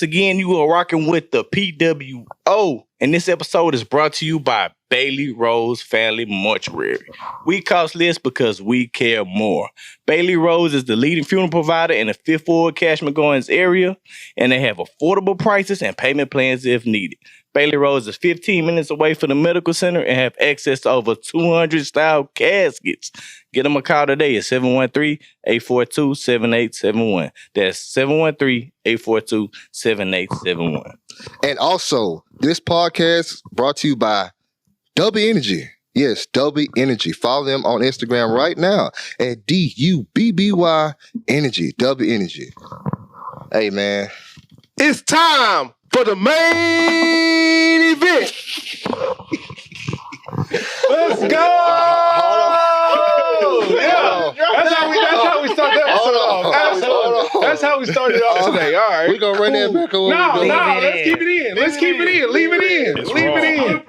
once again, you are rocking with the PWO. And this episode is brought to you by Bailey Rose Family Mortuary. We cost less because we care more. Bailey Rose is the leading funeral provider in the Fifth Ward, Cashman Gardens area, and they have affordable prices and payment plans if needed. Bailey Rose is 15 minutes away from the medical center and have access to over 200 style caskets. Get them a call today at 713-842-7871. That's 713-842-7871. And also, this podcast brought to you by Dubby Energy. Yes, Dubby Energy. Follow them on Instagram right now at DUBBY Energy. Dubby Energy. Hey, man. It's time for the main event. Let's go! Yeah, that's how we start that episode off. That's how we started off today. All right, We're going to run that back over. No, let's keep it in. Let's keep it in. Leave it in. Leave it in.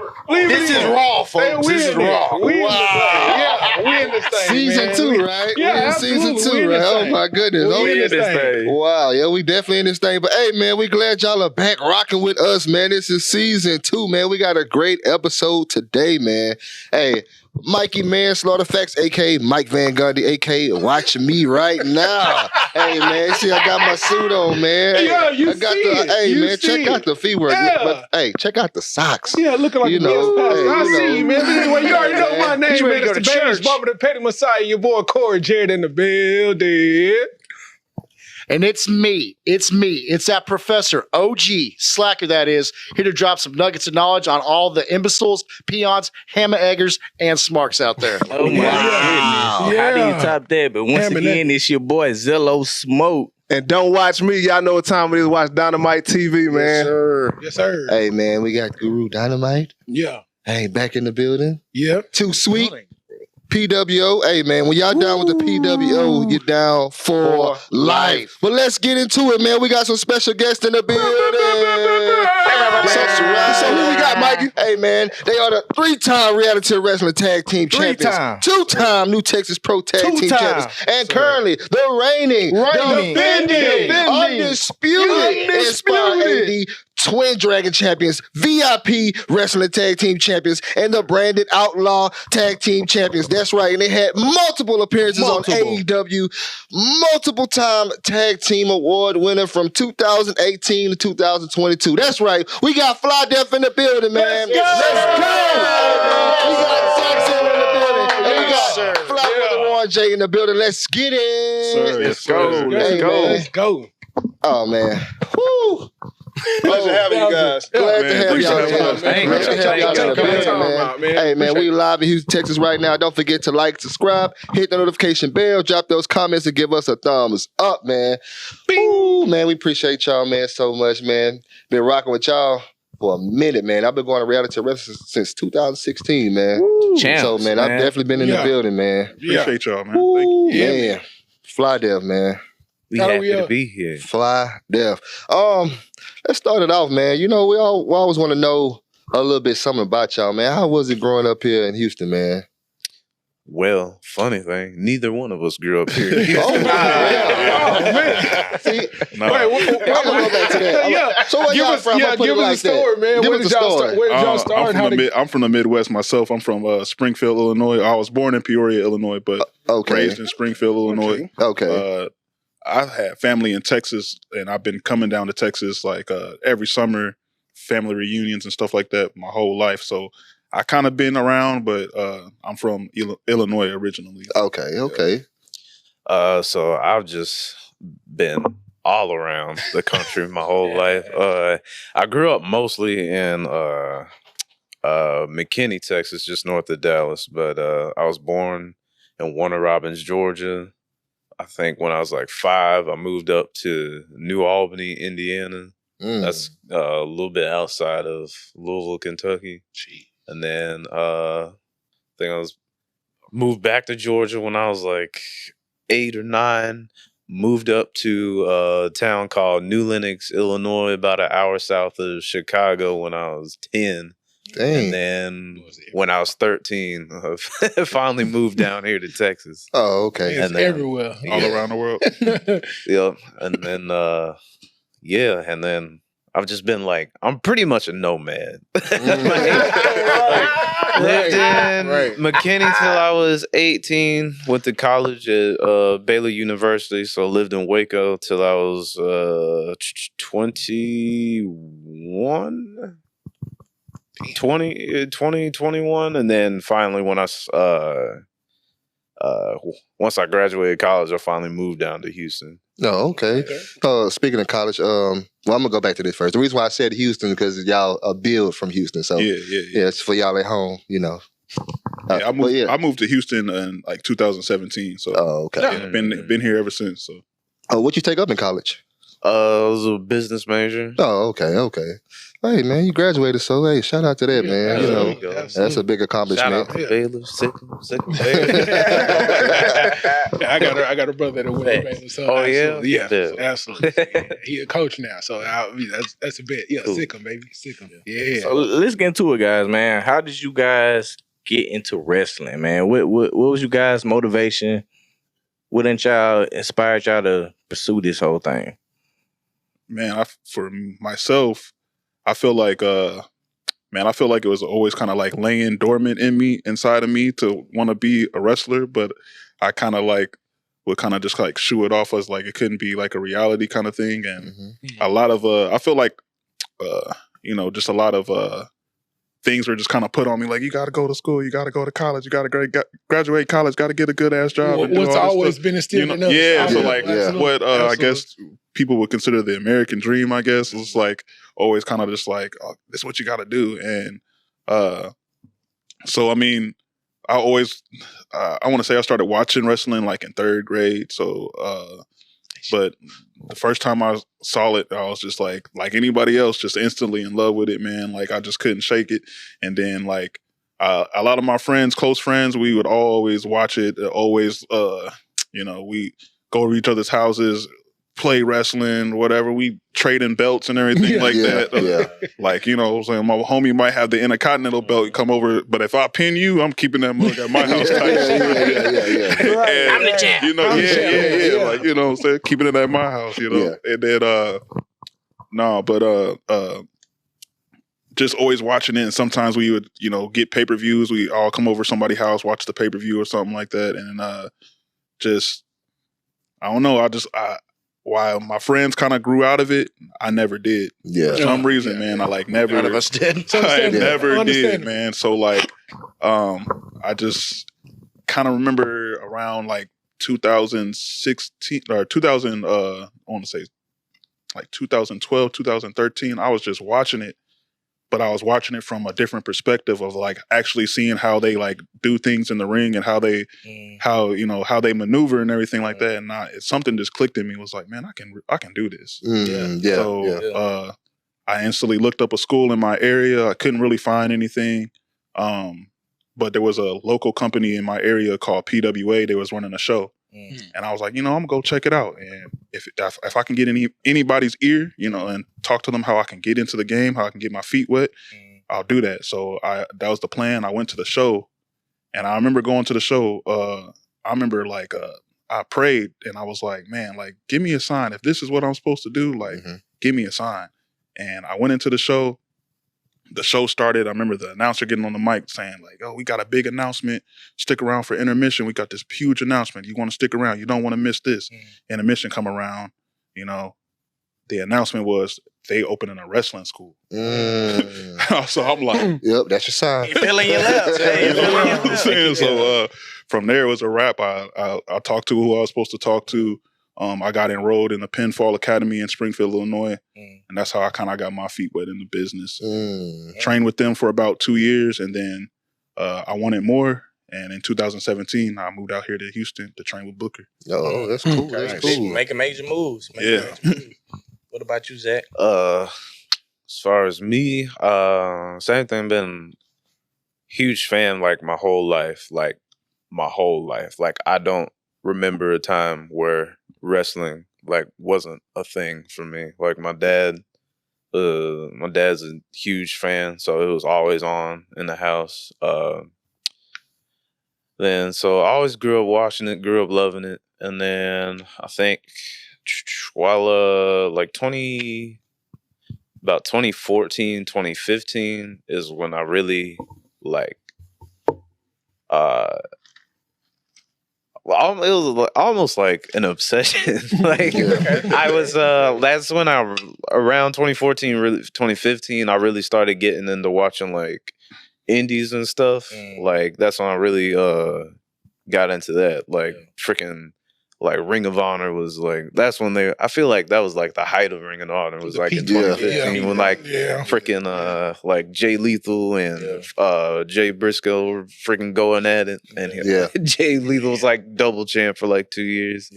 This is raw, folks. This is raw. We in this thing. Yeah, we in this thing. Season 2, right? Yeah, we in absolutely. season 2, We in right? this Oh, thing. my goodness. We in this thing. Wow, yeah, we definitely in this thing. But hey, man, we glad y'all are back rocking with us, man. This is season 2, man. We got a great episode today, man. Hey, Mikey Manslaughter Facts, a.k.a. Mike Van Gundy, a.k.a. Watch Me Right Now. Hey, man, see, I got my suit on, man. Hey, Yeah, you I got see the, it. Hey, You man, see check it. out the feet work. Yeah. But, hey, check out the socks. Yeah, looking like You a know, business pastor. hey, I you see know. you, man. Anyway, you already know my name, You ready man. to go It's the to Bears, church? Bubba the Petty Messiah, your boy Corey Jared in the building. And it's me. It's that Professor OG Slacker, that is, here to drop some nuggets of knowledge on all the imbeciles, peons, hammer eggers, and smarks out there. Oh, my goodness. How do you top that? But once again, it's your boy Zilla Smoke. And don't watch me. Y'all know what time it is. Watch Dynamite TV, man. Yes, sir. Yes, sir. Hey, man, we got Guru Dynamite. Yeah. Hey, back in the building. Yeah. Too sweet. PWO. Hey, man, when y'all down with the PWO, you're down for life. But let's get into it, man. We got some special guests in the building. So who we got, Mikey? Hey, man, they are the 3-time reality wrestling tag team champions. 3-time. 2-time New Texas Pro Tag Team 2-time. champions. And currently, the reigning, defending, undisputed, Inspire AD Twin Dragon champions, VIP Wrestling Tag Team champions, and the Branded Outlaw Tag Team champions. That's right. And they had multiple appearances on AEW, multiple-time Tag Team Award winner from 2018 to 2022. That's right. We got Fly Def in the building, man. Let's go. We got Zack in the building. And we got Fly Brother Warren J in the building. Let's get it. Let's go. Hey, Let's go. man. Let's go. Oh, man. Woo. Pleasure having you guys. Glad to have y'all. Thank Glad to have y'all in the building, man. Hey, man, we live in Houston, Texas right now. Don't forget to like, subscribe, hit the notification bell, drop those comments, and give us a thumbs up, man. Ooh, man, we appreciate y'all, man, so much, man. Been rocking with y'all for a minute, man. I've been going to reality wrestling since 2016, man. Champs, So, man, I've definitely been in the building, man. Appreciate y'all, man. Ooh, Thank you. man. Fly Dev, man. We happy to be here. Fly Dev. Let's start it off, man. You know, we always want to know a little bit something about y'all, man. How was it growing up here in Houston, man? Well, funny thing, neither one of us grew up here. Oh, man. See, No. Wait, I'm gonna go back to that. Yeah. So where y'all from? I'm gonna put give it us like a story, that. man. Give Where us did a y'all story. start? Where did y'all start? I'm from the Midwest myself. I'm from Springfield, Illinois. I was born in Peoria, Illinois, but Okay. raised in Springfield, Illinois. Okay. I had family in Texas, and I've been coming down to Texas like every summer, family reunions and stuff like that my whole life. So I kind of been around, but I'm from Illinois originally. Okay. So I've just been all around the country my whole life. I grew up mostly in McKinney, Texas, just north of Dallas, but I was born in Warner Robins, Georgia. I think when I was like 5, I moved up to New Albany, Indiana. That's a little bit outside of Louisville, Kentucky. And then I think I was moved back to Georgia when I was like 8 or 9. Moved up to a town called New Lenox, Illinois, about an hour south of Chicago when I was 10. Dang. And then when I was 13, I finally moved down here to Texas. Oh, okay. It's And then- everywhere. All around the world. Yep. And then, and then I've just been like, I'm pretty much a nomad. Lived in McKinney till I was 18. Went to college at Baylor University. So lived in Waco till I was 21. 21. And then finally when once I graduated college, I finally moved down to Houston. Oh, okay. Speaking of college, well, I'm gonna go back to this first. The reason why I said Houston because y'all a build from Houston, so Yeah. it's for y'all at home, you know. I moved to Houston in like 2017. So okay. Yeah, been here ever since. So what you take up in college? I was a business major. Oh, okay. Hey man, you graduated, so hey, shout out to that, man. You know, that's a big accomplishment. Shout out to Baylor, Sikkim. I got a brother that went to Baylor. So absolutely. Absolutely. He a coach now, so that's a bit. Yeah, cool. Sikkim, baby, Sikkim. Yeah. So let's get into it, guys, man. How did you guys get into wrestling, man? What was you guys' motivation? What inspired y'all to pursue this whole thing? Man, for myself, I feel like it was always kind of like laying dormant inside of me to want to be a wrestler, but I kind of like would kind of just like shoo it off as like it couldn't be like a reality kind of thing, and a lot of I feel like just a lot of things were just kind of put on me like you got to go to school, you got to go to college, you got to graduate college, got to get a good ass job. What's always been instilled in us. What I guess people would consider the American dream, I guess, was like always kind of just like, oh, this is what you got to do. And so, I mean, I always, I want to say I started watching wrestling like in 3rd grade. So, but the first time I saw it, I was just like anybody else, just instantly in love with it, man. Like I just couldn't shake it. And then like a lot of my friends, close friends, we would always watch it. Always, we go to each other's houses, play wrestling, whatever. We trading belts and everything that. Like, my homie might have the Intercontinental belt, come over, but if I pin you, I'm keeping that mug at my house. Yeah. I'm the champ. Like, what I'm saying? Keeping it at my house, And then, just always watching it. And sometimes we would, get pay-per-views. We all come over somebody's house, watch the pay-per-view or something like that. And I don't know. While my friends kind of grew out of it, I never did. Yeah. For some reason, man, I like never. None of us did. I never did, man. So like, I just kind of remember around like 2016 or 2000. I want to say like 2012, 2013. I was just watching it, but I was watching it from a different perspective of like actually seeing how they like do things in the ring and how they maneuver and everything like that. And something just clicked in me. It was like, man, I can do this. I instantly looked up a school in my area. I couldn't really find anything. But there was a local company in my area called PWA. They was running a show. And I was like, I'm gonna go check it out. And if I can get anybody's ear, and talk to them how I can get into the game, how I can get my feet wet, I'll do that. So that was the plan. I went to the show, and I remember going to the show. I remember like I prayed, and I was like, man, like give me a sign if this is what I'm supposed to do. Like, give me a sign. And I went into the show. The show started. I remember the announcer getting on the mic saying like, oh, we got a big announcement. Stick around for intermission. We got this huge announcement. You want to stick around. You don't want to miss this. Intermission come around. The announcement was they opening a wrestling school. So I'm like, yep, that's your sign. You're filling your lips. So from there it was a wrap. I talked to who I was supposed to talk to. I got enrolled in the Pinfall Academy in Springfield, Illinois. And that's how I kind of got my feet wet in the business. Trained with them for about 2 years, and then I wanted more. And in 2017, I moved out here to Houston to train with Booker. Oh, that's cool. That's cool. Making major moves. What about you, Zach? As far as me, same thing. Been huge fan like my whole life. Like I don't remember a time where wrestling like wasn't a thing for me. Like my dad's a huge fan, so it was always on in the house. Then so I always grew up watching it, grew up loving it, and then I think while like 20 about 2014, 2015 is when I really like well, it was almost like an obsession. Like I was that's when I around 2014 really 2015 I really started getting into watching like indies and stuff. Like that's when I really got into that. Like freaking like Ring of Honor was like that's when I feel like that was like the height of Ring of Honor was like in 2015 when like freaking like Jay Lethal and Jay Briscoe were freaking going at it, and Jay Lethal was like double champ for like 2 years.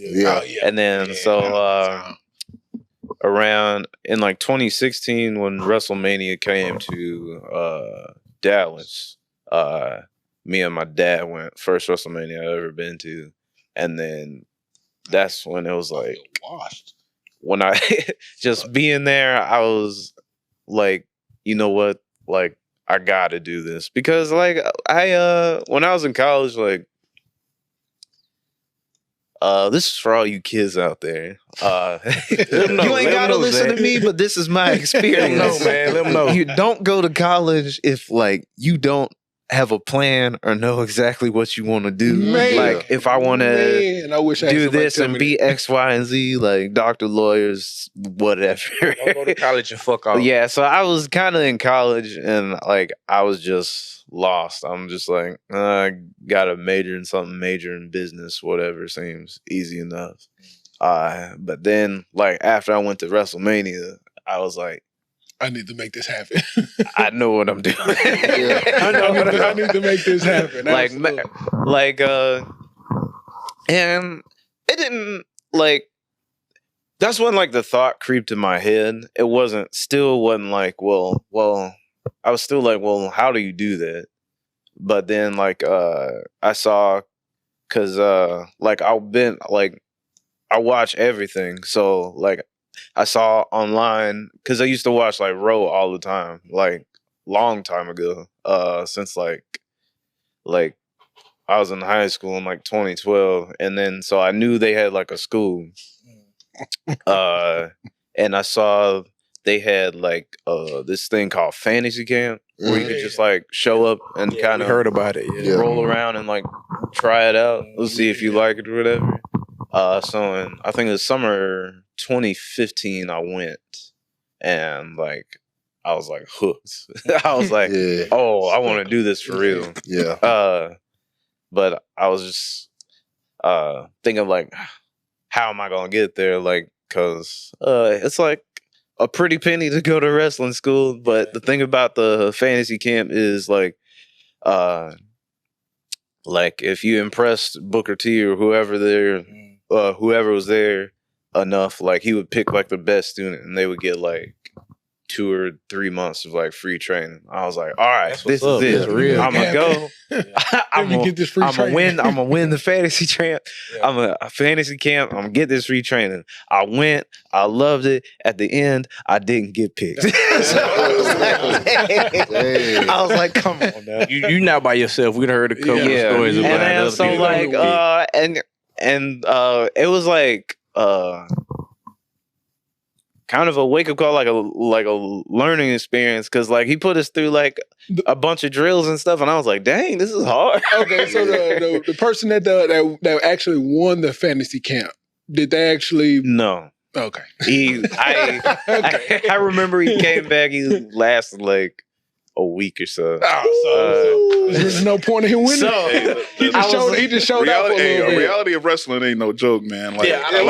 And then around in like 2016 when WrestleMania came to Dallas, me and my dad went first WrestleMania I've ever been to, and then that's when it was like when I just being there, I was like, you know what, like I gotta do this because like I when I was in college, like this is for all you kids out there. You ain't gotta listen to me, but this is my experience. Let them know. You don't go to college if like you don't have a plan or know exactly what you want to do. Like if I want to do this and be X, Y, and Z, like doctor, lawyers, whatever. Don't go to college and fuck off. Yeah, so I was kind of in college and like I was just lost. I'm just like, I got to major in something, major in business, whatever seems easy enough. But then like after I went to WrestleMania, I was like, I need to make this happen. I know what I'm doing. I need to make this happen. And it didn't like. That's when like the thought creeped in my head. It wasn't like, well. I was still like, well, how do you do that? But then like I saw, cause like I watch everything, so like. I saw online because I used to watch like Raw all the time, like long time ago. Since like I was in high school in like 2012, and then so I knew they had like a school, and I saw they had like this thing called Fantasy Camp where you could just like show up and kind of heard about it, roll around and like try it out. Let's see if you like it or whatever. So in, I think it was summer 2015, I went and like I was like hooked. I was like, oh, I want to do this for real. But I was just thinking like, how am I gonna get there? Like, cause it's like a pretty penny to go to wrestling school. But the thing about the fantasy camp is like if you impressed Booker T or whoever was there enough, like he would pick like the best student and they would get like 2 or 3 months of like free training. I was like, all right, this is it. I'm gonna go. I'm gonna win the fantasy camp. I'm a fantasy camp. I'm gonna get this free training. I went. I loved it. At the end, I didn't get picked. So I was like, come on now. You not by yourself. We'd heard a couple of stories about and so people. Like and it was like kind of a wake up call, like a learning experience, because like he put us through like a bunch of drills and stuff, and I was like, dang, this is hard. Okay, so the person that actually won the fantasy camp, did they actually? No. Okay. I remember he came back. He lasted like a week or so. There's no point in him winning. So, he just showed up for a little bit. Reality of wrestling ain't no joke, man. Like a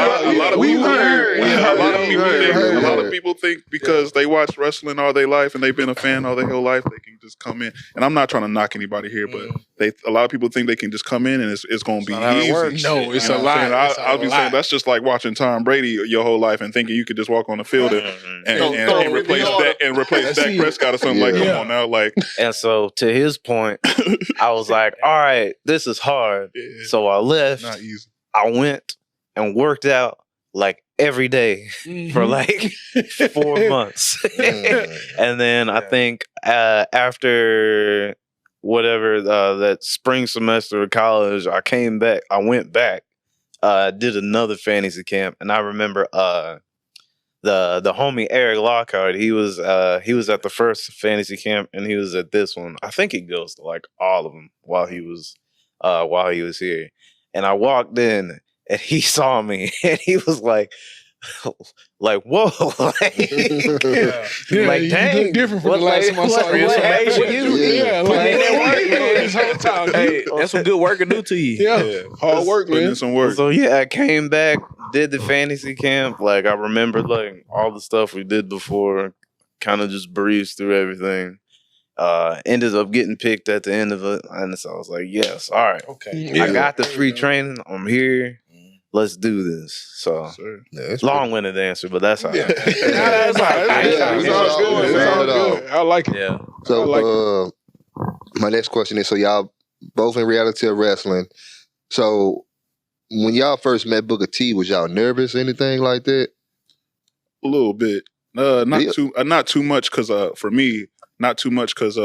lot of people think because they watch wrestling all their life and they've been a fan all their whole life, they can just come in. And I'm not trying to knock anybody here, but a lot of people think they can just come in and it's going to be easy. No, it's a lie. I'll be saying that's just like watching Tom Brady your whole life and thinking you could just walk on the field and replace Dak Prescott or something. Like, come on now. Like, and so to his point, I was like, all right, this is hard. So I left. Not easy. I went and worked out like every day for like 4 months. And then I think after whatever that spring semester of college, I went back, did another fantasy camp. And I remember the homie Eric Lockhart, he was at the first fantasy camp and he was at this one. I think he goes to like all of them while he was here. And I walked in and he saw me and he was like whoa, like dang, different from the last time I saw you. This whole time. Hey, that's some good work to do to you. Yeah. Hard work, man. Some work. So yeah, I came back, did the fantasy camp. Like I remember like all the stuff we did before, kind of just breezed through everything. Ended up getting picked at the end of it. And so I was like, yes, all right. Okay. I got the free training. I'm here. Let's do this. So long-winded answer, but that's all right. It's all good. I like it. Yeah. So my next question is, so y'all both in reality of wrestling. So when y'all first met Booker T, was y'all nervous or anything like that? A little bit. Not too much because for me, not too much because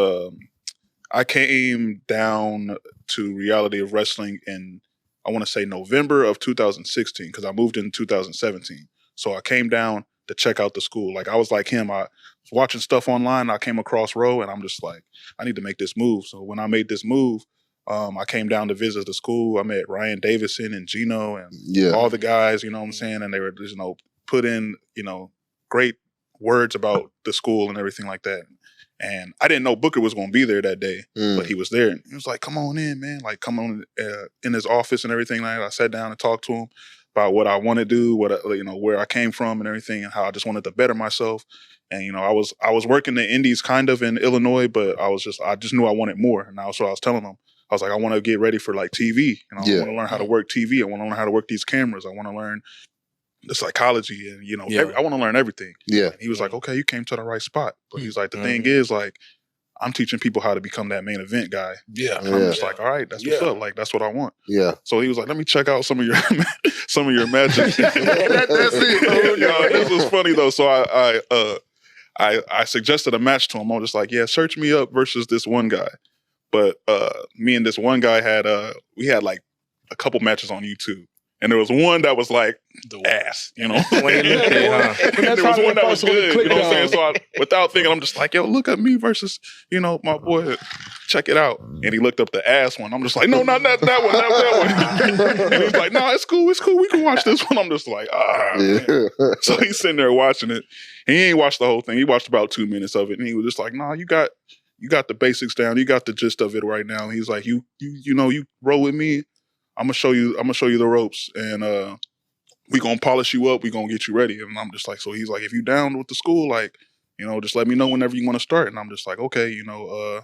I came down to reality of wrestling in, I want to say November of 2016 because I moved in 2017. So I came down to check out the school. Like I was like him. I was watching stuff online. I came across Row and I'm just like, I need to make this move. So when I made this move, I came down to visit the school. I met Ryan Davison and Gino and all the guys, you know what I'm saying? And they were, put in, great words about the school and everything like that. And I didn't know Booker was going to be there that day, but he was there. And he was like, come on in, man. Like, come on in his office and everything. Like, I sat down and talked to him about what I want to do, where I came from and everything, and how I just wanted to better myself. And, I was working the indies kind of in Illinois, but I just knew I wanted more. And that's what I was telling him. I was like, I want to get ready for like TV. I want to learn how to work TV. I want to learn how to work these cameras. I want to learn the psychology and, I want to learn everything. Yeah. And he was like, okay, you came to the right spot. But he's like, the thing is, like, I'm teaching people how to become that main event guy. Yeah. And I'm just like, all right, that's what's up. Like, that's what I want. Yeah. So he was like, let me check out some of your matches. That's it. This was funny though. So I suggested a match to him. I was just like, yeah, search me up versus this one guy. But me and this one guy we had like a couple matches on YouTube. And there was one that was like the ass, There was one that was good, you know what I'm saying? So without thinking, I'm just like, yo, look at me versus, my boy, check it out. And he looked up the ass one. I'm just like, no, not that one, not that one. And he's like, no, it's cool. We can watch this one. I'm just like, man. So he's sitting there watching it. And he ain't watched the whole thing. He watched about 2 minutes of it. And he was just like, nah, you got the basics down. You got the gist of it right now. And he's like, you roll with me. I'm gonna show you the ropes, and we gonna polish you up. We gonna get you ready. And I'm just like, so he's like, if you down with the school, like, just let me know whenever you want to start. And I'm just like, okay, I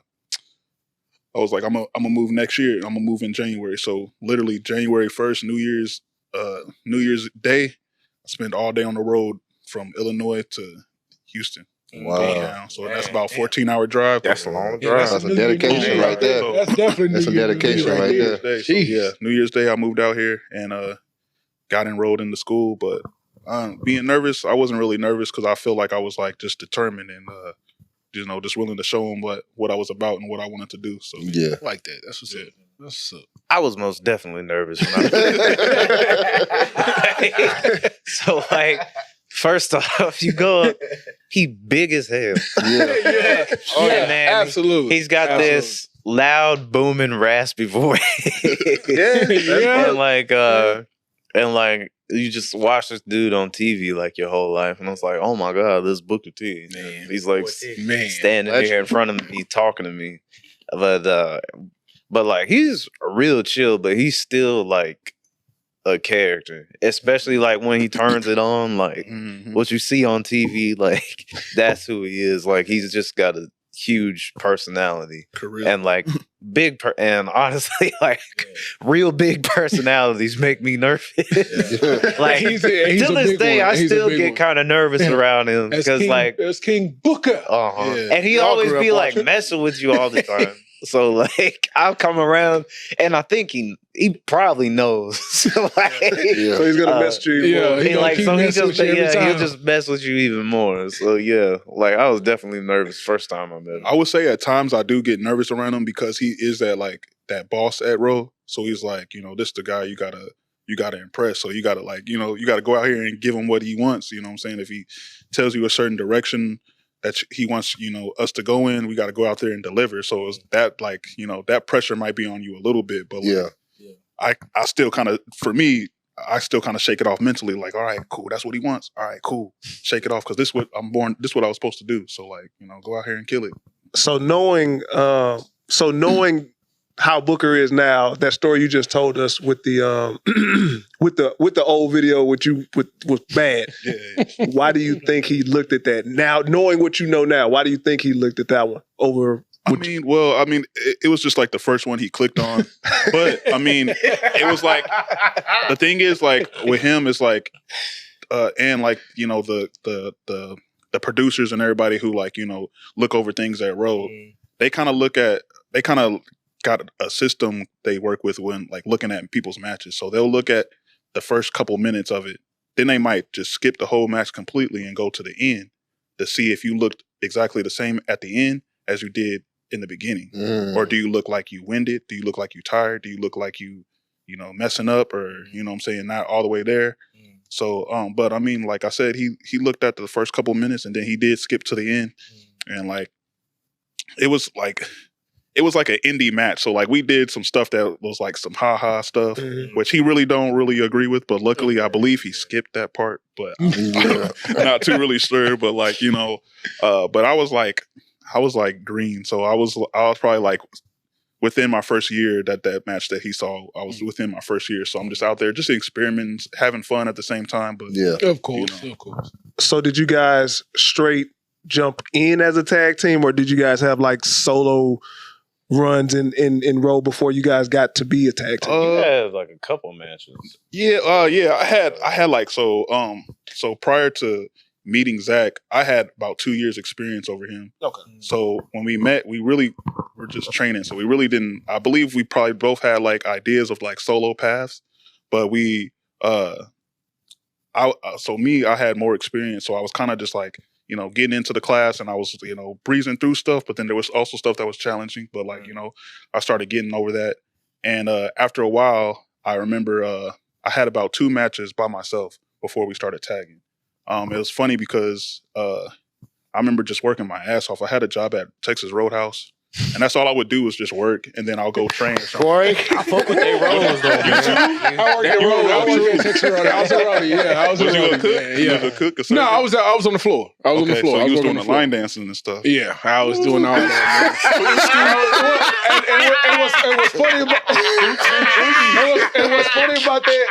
was like, I'm gonna move next year. I'm gonna move in January. So literally January 1st, New Year's Day, I spent all day on the road from Illinois to Houston. Wow. So that's about 14-hour drive. That's a long drive. That's a dedication right there. That's definitely a dedication right there. So, yeah, New Year's Day, I moved out here and got enrolled into school. But being nervous, I wasn't really nervous because I feel like I was like just determined and just willing to show them what I was about and what I wanted to do. So yeah, I like that. That's what's up. That's what's up. I was most definitely nervous when So like, first off, you go up, he big as hell. Yeah. Man, absolutely. He's got this loud, booming, raspy voice. And like you just watch this dude on TV like your whole life, and I was like, oh my god, this Booker T. Man, he's like standing here in front of me, talking to me. But like he's real chill, but he's still like a character, especially like when he turns it on, like what you see on TV, like that's who he is. Like he's just got a huge personality, and like and honestly, like real big personalities make me nervous. Like he's to this day, I still get kind of nervous around him because like there's King Booker, and he always be like messing with you all the time. So like I'll come around and I think he probably knows. Like, So he's gonna mess with you. Yeah, he'll just mess with you even more. So yeah, like I was definitely nervous first time I met him. I would say at times I do get nervous around him because he is that boss at Row. So he's like, this the guy you gotta you got to impress. So you got to like, you got to go out here and give him what he wants. You know what I'm saying? If he tells you a certain direction that he wants, us to go in, we got to go out there and deliver. So it's that like, that pressure might be on you a little bit, but like, I still kind of, for me, I still kind of shake it off mentally. Like, all right, cool. That's what he wants. All right, cool. Shake it off. Cause this is what I'm born. This is what I was supposed to do. So like, go out here and kill it. So knowing how Booker is now, that story you just told us with the with the old video was bad. Yeah. Why do you think he looked at that now? Knowing what you know now, why do you think he looked at that one over? It was just like the first one he clicked on. But it was like the thing is like with him is like, and like the producers and everybody who like look over things at Road, they kind of got a system they work with when like looking at people's matches. So they'll look at the first couple minutes of it, then they might just skip the whole match completely and go to the end to see if you looked exactly the same at the end as you did in the beginning. Or do you look like you winded? Do you look like you tired? Do you look like you messing up, or what I'm saying, not all the way there? So but like I said, he looked at the first couple minutes and then he did skip to the end. And like it was like an indie match. So like we did some stuff that was like some ha-ha stuff, which he really don't really agree with. But luckily, I believe he skipped that part. But I'm not too really sure. But like, but I was like green. So I was probably like within my first year that match that he saw, I was within my first year. So I'm just out there just experimenting, having fun at the same time. But of course. So did you guys straight jump in as a tag team, or did you guys have like solo runs in Row before you guys got to be a tag team? You had like a couple matches. I had like so prior to meeting Zack, I had about 2 years experience over him. Okay. So when we met, we really were just training. So we really didn't, I believe we probably both had like ideas of like solo paths, but I had more experience. So I was kind of just like, getting into the class, and I was, breezing through stuff, but then there was also stuff that was challenging, but like, I started getting over that. And after a while, I remember I had about 2 matches by myself before we started tagging. It was funny because I remember just working my ass off. I had a job at Texas Roadhouse, and that's all I would do was just work, and then I'll go train. Corey, I fuck with they rolls though. I worked at Texas Roadhouse. I was a cook. You was a cook or something? No, I was on the floor. I was on the floor. So I was you was doing the floor. line dancing and stuff. Yeah, I was doing all that. And what's funny about that,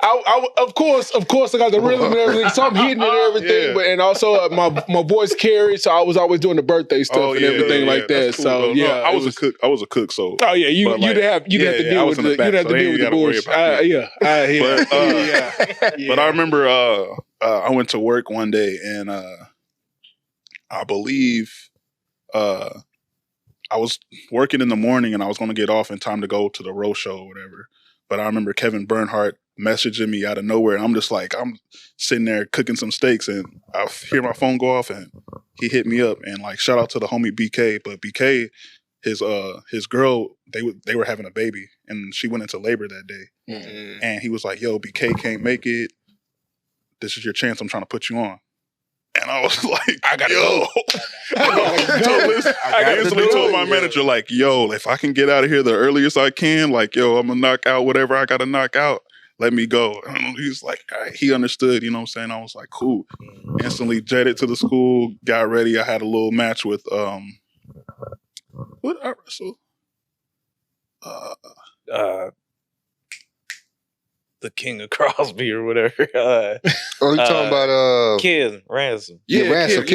I of course I got the rhythm and everything, so I'm hitting it and everything, Yeah. but and also my voice carried, so I was always doing the birthday stuff and everything like that. Cool, so though. yeah, No, I was a cook. I was a cook. So oh yeah, you'd like, have to deal with the bullshit. But I remember I went to work one day, and I believe I was working in the morning, and I was going to get off in time to go to the Row show or whatever. But I remember Kevin Bernhardt messaging me out of nowhere, and I'm just like, I'm sitting there cooking some steaks, and I hear my phone go off, and he hit me up, and like, shout out to the homie BK. But BK, his girl, they were having a baby, and she went into labor that day. And he was like, yo, BK can't make it. This is your chance. I'm trying to put you on. And I was like, I instantly told my manager, like, yo, if I can get out of here the earliest I can, like, yo, I'm going to knock out whatever I got to knock out. Let me go. And he was like, all right. He understood, you know what I'm saying? I was like, cool. Instantly jetted to the school, got ready. I had a little match with, what did I wrestle? The King of Crosby or whatever. you talking about Kid Ransom. Kid Ransom.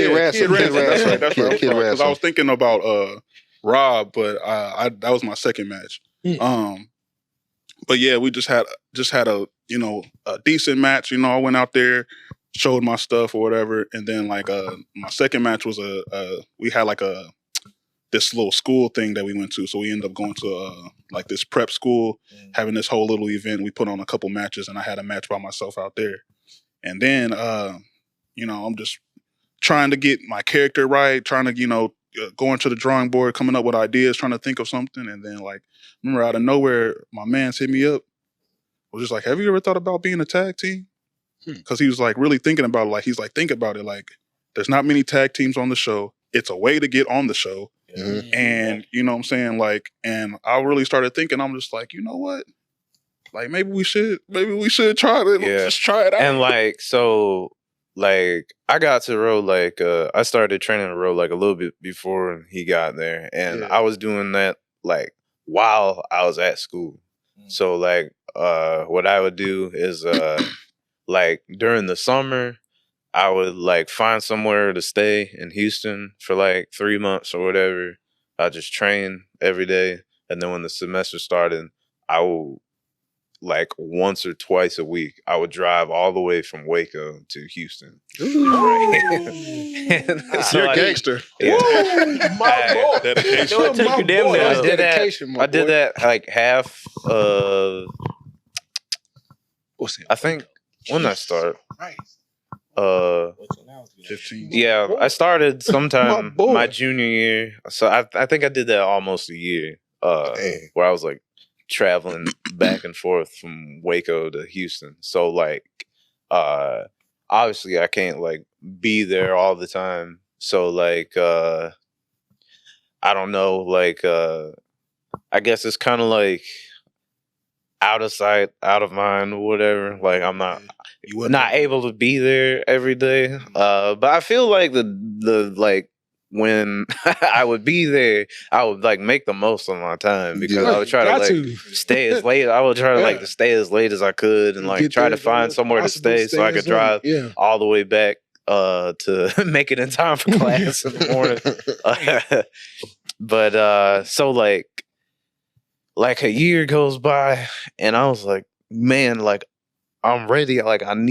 That's right. Kid Because Ransom. I was thinking about Rob, but that was my second match. But yeah, we just had a a decent match. I went out there, showed my stuff or whatever, and then like my second match was we had like this little school thing that we went to. So we ended up going to like this prep school, having this whole little event. We put on a couple matches, and I had a match by myself out there. And then, I'm just trying to get my character right, trying to, going to the drawing board, coming up with ideas, trying to think of something. And then, like, remember out of nowhere, my man's hit me up was just like, have you ever thought about being a tag team? Because he was like really thinking about it. Like, he's like, think about it. Like, there's not many tag teams on the show. It's a way to get on the show. Mhm. And you know what I'm saying? Like, and I really started thinking, I'm just like, you know what? Like, maybe we should try it. Yeah. Just try it out. And like, so like I got to row like I started training to row like a little bit before he got there. And I was doing that like while I was at school. So like what I would do is like during the summer I would like find somewhere to stay in Houston for like 3 months or whatever. I just train every day. And then when the semester started, I would like once or twice a week, I would drive all the way from Waco to Houston. You're a gangster. Yeah. Dedication. It took you damn near. I did that like half I think when did I start? 15. Yeah, I started sometime my junior year. So I think I did that almost a year. Where I was like traveling back and forth from Waco to Houston. So like obviously I can't like be there all the time. So like I don't know, like I guess it's kind of like out of sight, out of mind, or whatever. Like I'm not able to be there every day. But I feel like the like when I would be there, I would like make the most of my time because I would try to like stay as late. I would try to like to stay as late as I could and like try to find somewhere to stay so I could drive all the way back to make it in time for class in the morning. But so like a year goes by and I was like, man, like I'm ready. Like I'm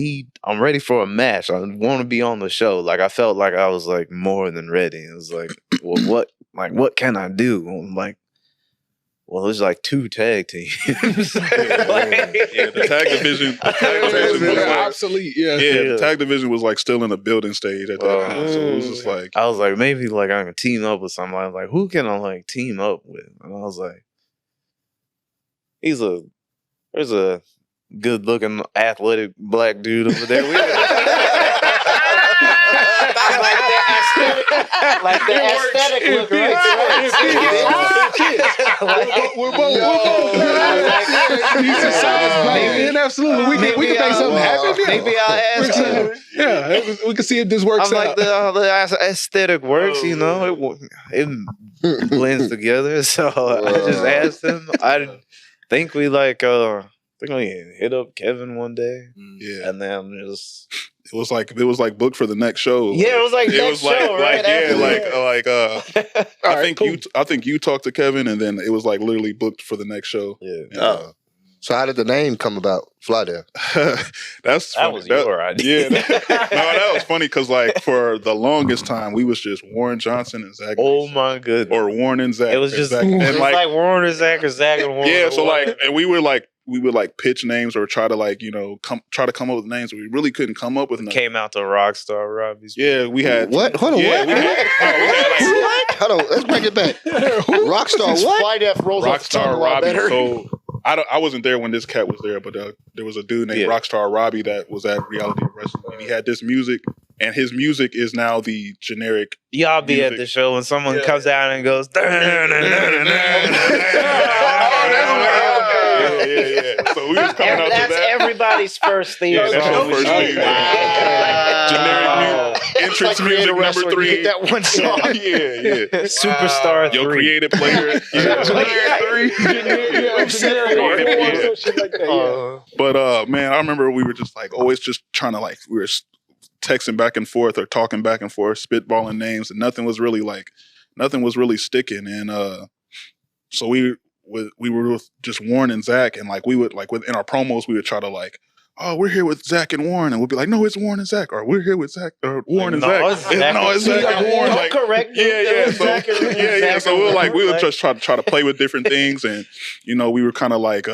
ready for a match. I want to be on the show. Like I felt like I was like more than ready. It was like, well, what can I do? I'm like, well, there's like 2 tag teams. The tag division. Was obsolete. The tag division was like still in the building stage at that time. So it was just like, I was like, maybe like I can team up with somebody. I was like, who can I like team up with? And I was like, there's a good looking athletic black dude over there. Like the aesthetic look, right? We're both decent sized black men. Absolutely, we can make something happen. Maybe I'll ask him. Yeah, we can see if this works I'm out. like the aesthetic works, you know, it blends together. So I just asked him. I think we like hit up Kevin one day. Yeah, and then just. It was like booked for the next show. Yeah, it was like next show, right? I think you talked to Kevin, and then it was like literally booked for the next show. Yeah. So how did the name come about? Flydale. That was your idea. Yeah, that was funny because like for the longest time we was just Warren Johnson and Zach. Oh my goodness! Or Warren and Zach. It was just like Warren and Zach or Zach and Warren. Yeah, so like, and we would pitch names or try to like try to come up with names. We really couldn't come up with names. Came out to Rockstar Robbie's. Yeah, we had what? Hold on, what? Hold on, let's bring it back. Rockstar what? Flight F rolls off the tongue Rockstar a lot Robbie. better. So I wasn't there when this cat was there, but there was a dude named Rockstar Robbie that was at Reality Wrestling, and he had this music, and his music is now the generic. Y'all be at the show when someone comes out and goes. Yeah. So we was coming out to that. That's everybody's first theme. Yeah, that's your first theme. Generic entrance music number 3. Hit that one song. Yeah. Superstar 3. Your creative player. But man, I remember we were just like always just trying to like we were texting back and forth or talking back and forth, spitballing names, and nothing was really sticking. And so we were just Warren and Zach, and like we would like in our promos we would try to like, oh, we're here with Zach and Warren, and we'll be like, no, it's Warren and Zach, or we're here with Zach or Warren and Zach. It's Zach and Warren. Like, correct. Yeah. So we would just try to play with different things, and we were kind of like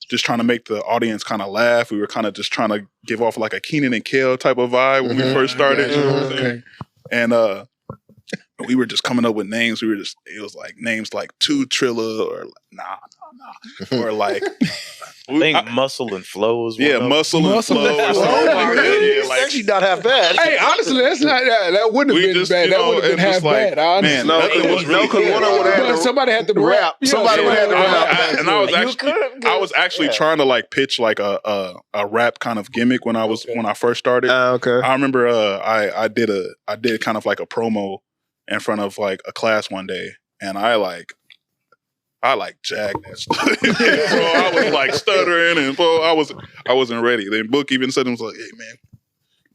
just trying to make the audience kind of laugh. We were kind of just trying to give off like a Keenan and Kel type of vibe when we first started. You know what I'm saying? And we were just coming up with names. It was like names like Two Trilla or Or like, I think Muscle and Flow is one of them. Muscle and Flow. Or something like that. Yeah, like, actually not half bad. Hey, honestly, that's not that wouldn't have been bad. That would have been half bad. Honestly. Man, nothing was really because one of them would have But somebody had to rap. Somebody would have to rap. And I was actually trying to like pitch like a rap kind of gimmick when I first started. Okay. I remember I did kind of like a promo in front of like a class one day, and I jagged that stuff. Bro, I was like stuttering, and bro, I wasn't ready. Then Book even said, "It was like, hey man,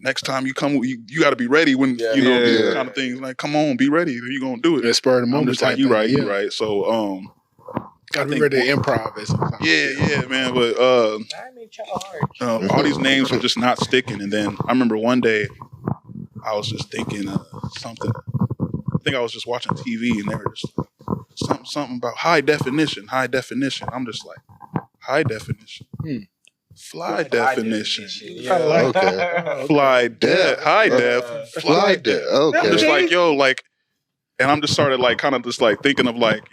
next time you come, you got to be ready when these kind of things. Like, come on, be ready. You gonna do it." That spur of the moment. I'm just like, you right. So, gotta be ready to improv or something. Yeah, man. But all these names were just not sticking. And then I remember one day I was just thinking something. I think I was just watching TV, and they were just like, something about high definition. I'm just like, high definition. Fly definition. Okay. Fly def. High def. Fly def. Okay. I'm just like, yo, like, and I'm just started like kind of just like thinking of like,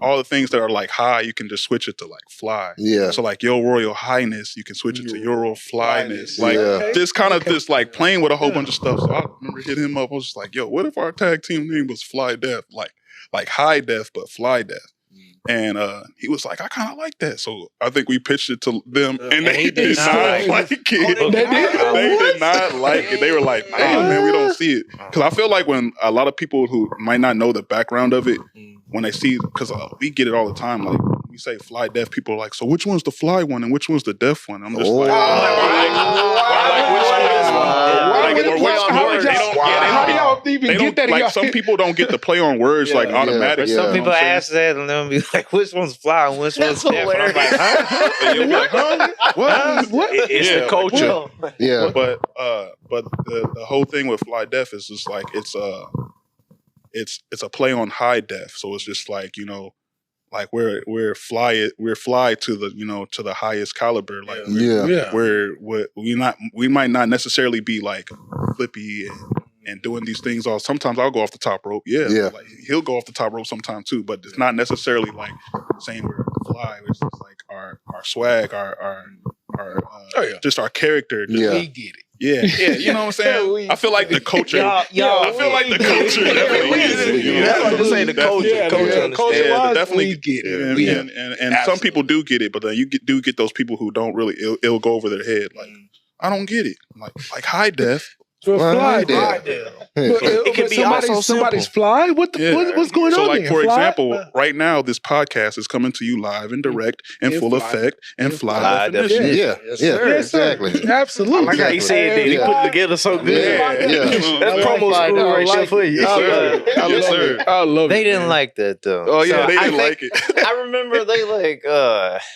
all the things that are like high, you can just switch it to like fly. Yeah. So like Your Royal Highness, you can switch it to Your Royal Flyness. Like just kind of just like playing with a whole bunch of stuff. So I remember hitting him up. I was just like, yo, what if our tag team name was Fly Def? Like high def, but fly def. And he was like, I kind of like that. So I think we pitched it to them, and they did not like it. They did not like it. They were like, nah, man, we don't see it. Because I feel like when a lot of people who might not know the background of it, when they see, because we get it all the time, like we say fly deaf, people are like, so which one's the fly one and which one's the deaf one? I'm just like, how do y'all even get that? Like some people don't get the play on words like automatic. Some people ask that and they'll be like, which one's fly and which one's deaf? And I'm like, huh? You'll be like, huh? What? It's the culture. Yeah. But the whole thing with fly deaf is just like it's a play on high def. So it's just like, like we're fly to the to the highest caliber. Like we might not necessarily be like flippy and doing these things. Or sometimes I'll go off the top rope. Like he'll go off the top rope sometime too. But it's not necessarily like saying we're fly. It's just like our swag, our just our character. We get it. Yeah, you know what I'm saying? I feel like the culture. I feel like the culture definitely gets it. That's what I'm saying. The culture. Culture-wise, definitely we get it. And some people do get it, but then you do get those people who don't really. It'll go over their head. Like, I don't get it. Like high def. So fly def. It can be also somebody's fly. What's going on? So, like there? for Fly? example, right now this podcast is coming to you live and direct and full effect and fly definition. Exactly. Absolutely. I like how you said that. He put it together so good. That's promo school right there for you. Yes, sir. I love it. They didn't like that though. Oh yeah, So they I didn't think- like it. I remember they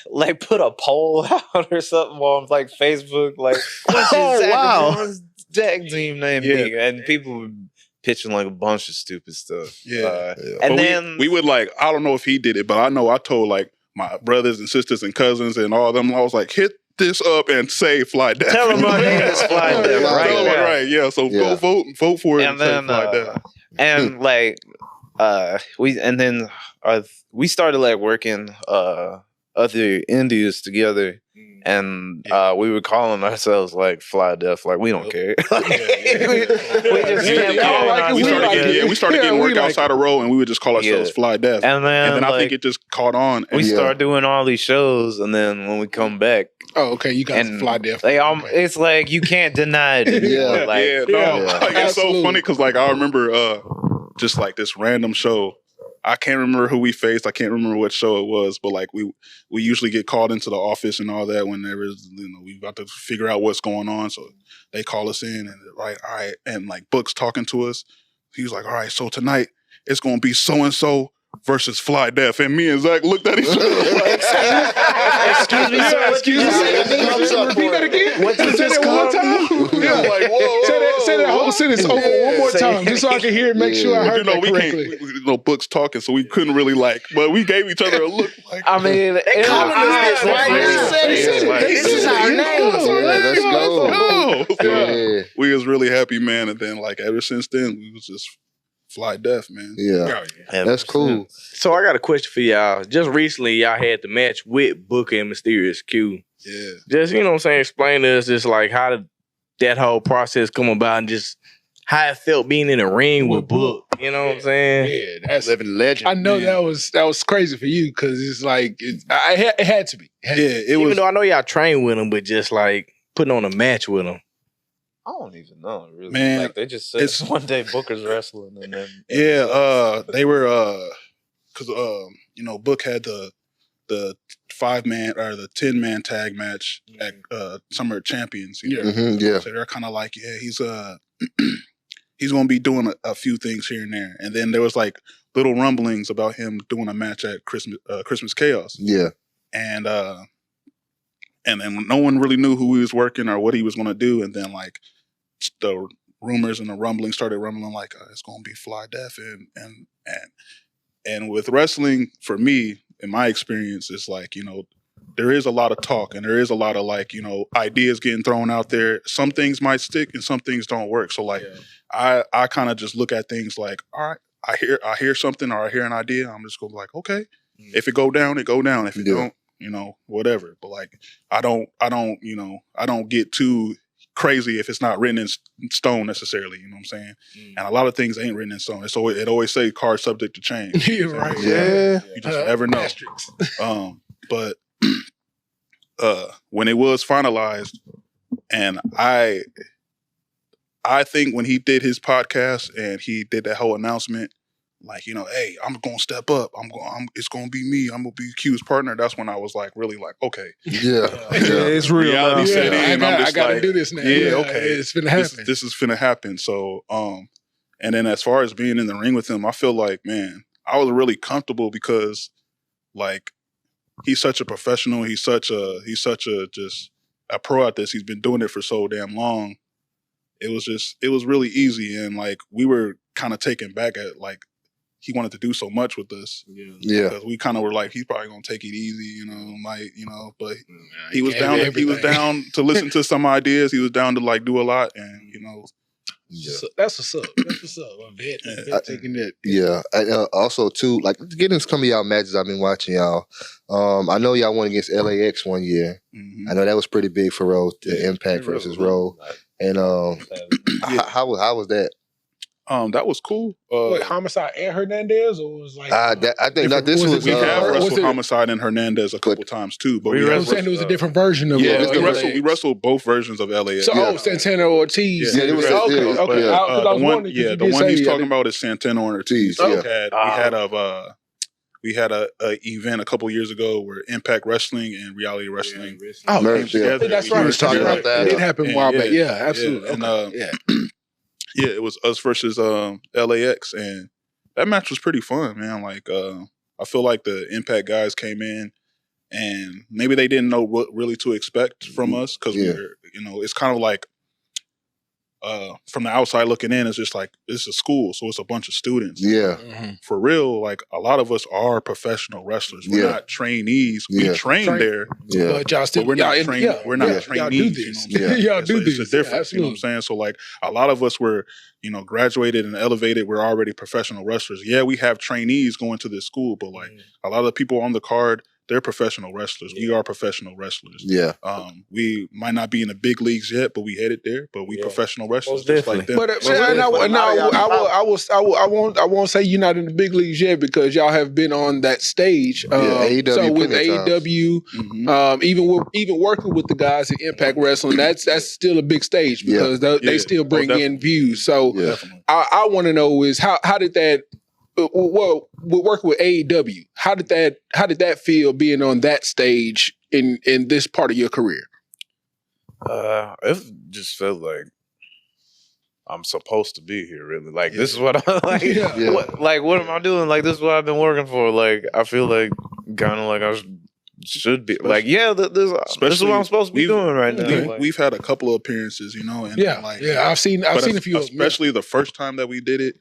like put a poll out or something on like Facebook, like what's his tag team name be? And people were pitching like a bunch of stupid stuff. And but then we would like, I don't know if he did it, but I know I told like my brothers and sisters and cousins and all of them, I was like, hit this up and say fly deaf. tell them our name is Fly Deaf, right? Tell them right, yeah. So go vote for it And and say then fly deaf. and like we started like working other indies together. And we were calling ourselves like Fly Deaf, like we don't care. We started getting work outside of row, and we would just call ourselves Fly Deaf. And then I think it just caught on. We started doing all these shows, and then when we come back, you guys Fly Deaf. It's like you can't deny it. It's so funny because like I remember just like this random show. I can't remember who we faced. I can't remember what show it was, but like we usually get called into the office and all that when there is, we about to figure out what's going on. So they call us in and all right. And like Book's talking to us. He was like, all right, so tonight it's going to be so-and-so versus Fly Deaf. And me and Zack looked at each other like, excuse me, sir. Excuse me. Repeat that again. What did Say just that one time. yeah, like, whoa. Say that whole sentence over one more time, just so I can hear it. Make sure I heard that correctly. Book's talking, so we couldn't really but we gave each other a look. Like, I mean, they calling us this, right? This is our name. Let's go. We was really happy, man. And then like ever since then, we was just Fly Death, man. Yeah. That's cool. So I got a question for y'all. Just recently, y'all had the match with Booker and Mysterious Q. Yeah. Just, you know what I'm saying, explain to us just like how did that whole process come about and just how it felt being in the ring with Book. You know what I'm saying? Yeah, that's Living legend. I know that was crazy for you because it's like it had to be. Even though I know y'all train with him, but just like putting on a match with him. I don't even know, really. Man, like they just said one day Booker's wrestling and then they were because you know, Book had the 5-man or the 10-man tag match at Summer Champions. You know? So they're kind of like, he's he's gonna be doing a few things here and there, and then there was like little rumblings about him doing a match at Christmas Chaos. Yeah, and then no one really knew who he was working or what he was gonna do, and then like the rumors and the rumbling started rumbling like it's gonna be Fly Death and with wrestling, for me, in my experience, it's like, you know, there is a lot of talk and there is a lot of like, you know, ideas getting thrown out there. Some things might stick and some things don't work. So like I kind of just look at things like, all right, I hear something or I hear an idea, I'm just going to be like, okay, if it go down, it go down. If it don't, you know, whatever. But like I don't get too crazy if it's not written in stone necessarily, you know what I'm saying? And a lot of things ain't written in stone. So it always say card subject to change. You're right. Yeah. You just never know. But when it was finalized, and I think when he did his podcast and he did that whole announcement, like, you know, hey, I'm gonna step up. It's gonna be me. I'm gonna be Q's partner. That's when I was like, really like, okay, it's real. Reality set in. I gotta do this now. Yeah, okay, it's finna happen. This is finna happen. So, and then as far as being in the ring with him, I feel like, man, I was really comfortable because, like, he's such a professional. He's such a just a pro at this. He's been doing it for so damn long. It was really easy, and like we were kind of taken back at like he wanted to do so much with us. Yeah. Because we kind of were like, he's probably gonna take it easy, but he was down. He was down to listen to some ideas. He was down to like do a lot, and So that's what's up. That's what's up. I bet taking that. Yeah. Also, too, like getting into some of y'all matches I've been watching y'all. I know y'all won against LAX one year. Mm-hmm. I know that was pretty big for Roe, the Impact versus Roe. And how was that? That was cool. Wait, Homicide and Hernandez, or was like I think that this was we have wrestled Homicide and Hernandez a couple times too, but I was saying it was a different version of we wrestled both versions of LAX. So Santana Ortiz. It was okay. The one he's talking about is Santana Ortiz. We had a event a couple years ago where Impact Wrestling and Reality Wrestling came together. That's right. We was talking about that. It did happen a while back. Yeah, absolutely. Yeah, it was us versus LAX, and that match was pretty fun, man. Like, I feel like the Impact guys came in, and maybe they didn't know what really to expect from us because it's kind of like from the outside looking in, it's just like it's a school, so it's a bunch of students. Yeah, for real. Like a lot of us are professional wrestlers. We're not trainees. We train there, but y'all still. But we're not trained. We're not trainees. Y'all do this. Y'all do this. It's a difference. You know what I'm saying? So like a lot of us were, graduated and elevated. We're already professional wrestlers. Yeah, we have trainees going to this school, but like a lot of the people on the card, they're professional wrestlers. We are professional wrestlers. Yeah. We might not be in the big leagues yet, but we headed there. But we professional wrestlers, just like them. But I won't say you're not in the big leagues yet because y'all have been on that stage. AEW so with AEW, even working with the guys at Impact Wrestling, that's still a big stage because they still bring in views. So I want to know is how did that. Well, working with AEW, how did that feel being on that stage in this part of your career? It just felt like I'm supposed to be here. Really, like this is what I'm like. What am I doing? Like this is what I've been working for. Like I feel like kind of like I should be. Like this is what I'm supposed to be doing right now. We've had a couple of appearances, and I've seen a few, especially the first time that we did it.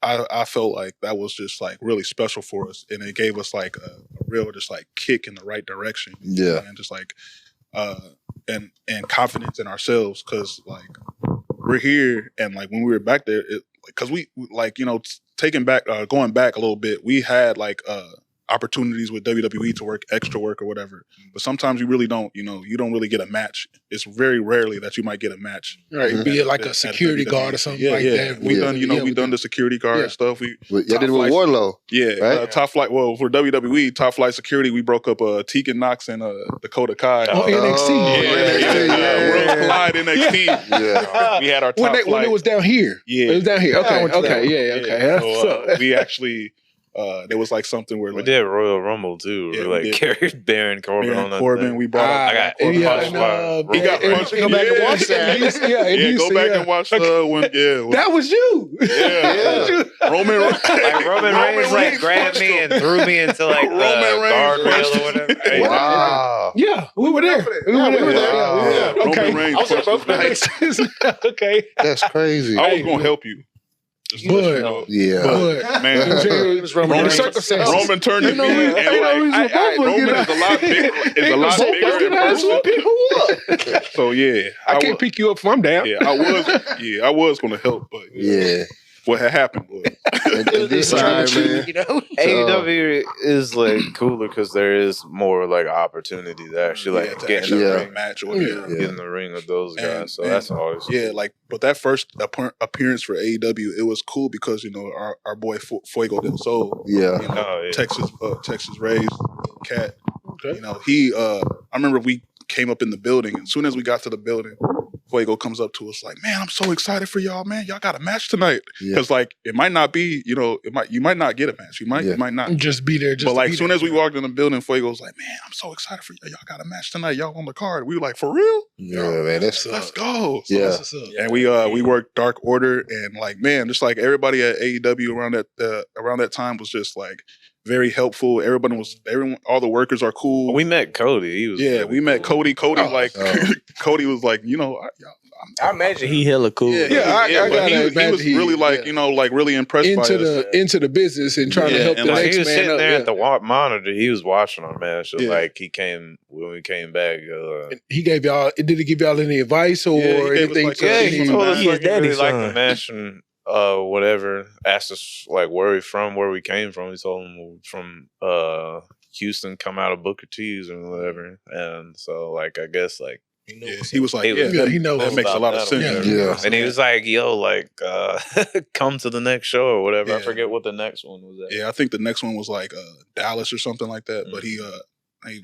I felt like that was just like really special for us, and it gave us like a real just like kick in the right direction. And just like and confidence in ourselves because like we're here, and like when we were back there, because we like taking back going back a little bit, we had like opportunities with WWE to work extra work or whatever, but sometimes you really don't. You don't really get a match. It's very rarely that you might get a match. Right, be it like a security guard or something like that. We done, we done the security guard stuff. We did it with Warlow. Yeah, right? Top Flight. Well, for WWE, Top Flight Security, we broke up Tegan Knox and Dakota Kai. Oh, NXT. World Collide NXT. Yeah, we had our Top Flight. When it was down here. Yeah, it was down here. Okay. So, we actually. There was like something where we did Royal Rumble too. Yeah, we carried Baron Corbin on that thing. We brought. I got punched he got punched. Go back and watch that. Go back and watch when. Yeah, that was you. Yeah. Roman Reigns like grabbed me and threw me into like the guardrail or whatever. Wow. Yeah, we were there. We were there. Okay. Roman Reigns. Okay. That's crazy. I was gonna help you. But man, Roman turned to me and like Roman is a lot bigger. In person. So I can't pick you up from down. I was gonna help, but what had happened was this time, man. AEW is like cooler because there is more like opportunity to actually like get in the ring match or get in the ring with those guys. So that's always but that first appearance for AEW, it was cool because our boy Fuego del Sol, Texas raised cat. Okay. I remember we came up in the building, and as soon as we got to the building, Fuego comes up to us like, "Man, I'm so excited for y'all, man. Y'all got a match tonight." Because like it might not be, you might not get a match. You might not just be there. But like as soon as we walked in the building, Fuego's like, "Man, I'm so excited for y'all. Y'all got a match tonight. Y'all on the card." We were like, "For real?" Yeah, man. Let's go. Yeah. And we worked Dark Order, and like, man, just like everybody at AEW around that time was just like very helpful. All the workers are cool. We met Cody. He was we met Cody. Cody Cody was like, I imagine he hella cool. He was really like, like really impressed by us. Into the business and trying to help the next man. He was sitting up, there at the monitor. He was watching our match. So like when we came back. He gave y'all. Did he give y'all any advice or anything? He told us like he really liked the match and whatever. Asked us like where we came from. He told him we're from Houston, come out of Booker T's and whatever. And so like I guess like. He was like, he knows. That makes a lot of sense. Yeah. And he was like, yo, like, come to the next show or whatever. Yeah. I forget what the next one was at. Yeah, I think the next one was like Dallas or something like that. Mm-hmm. But he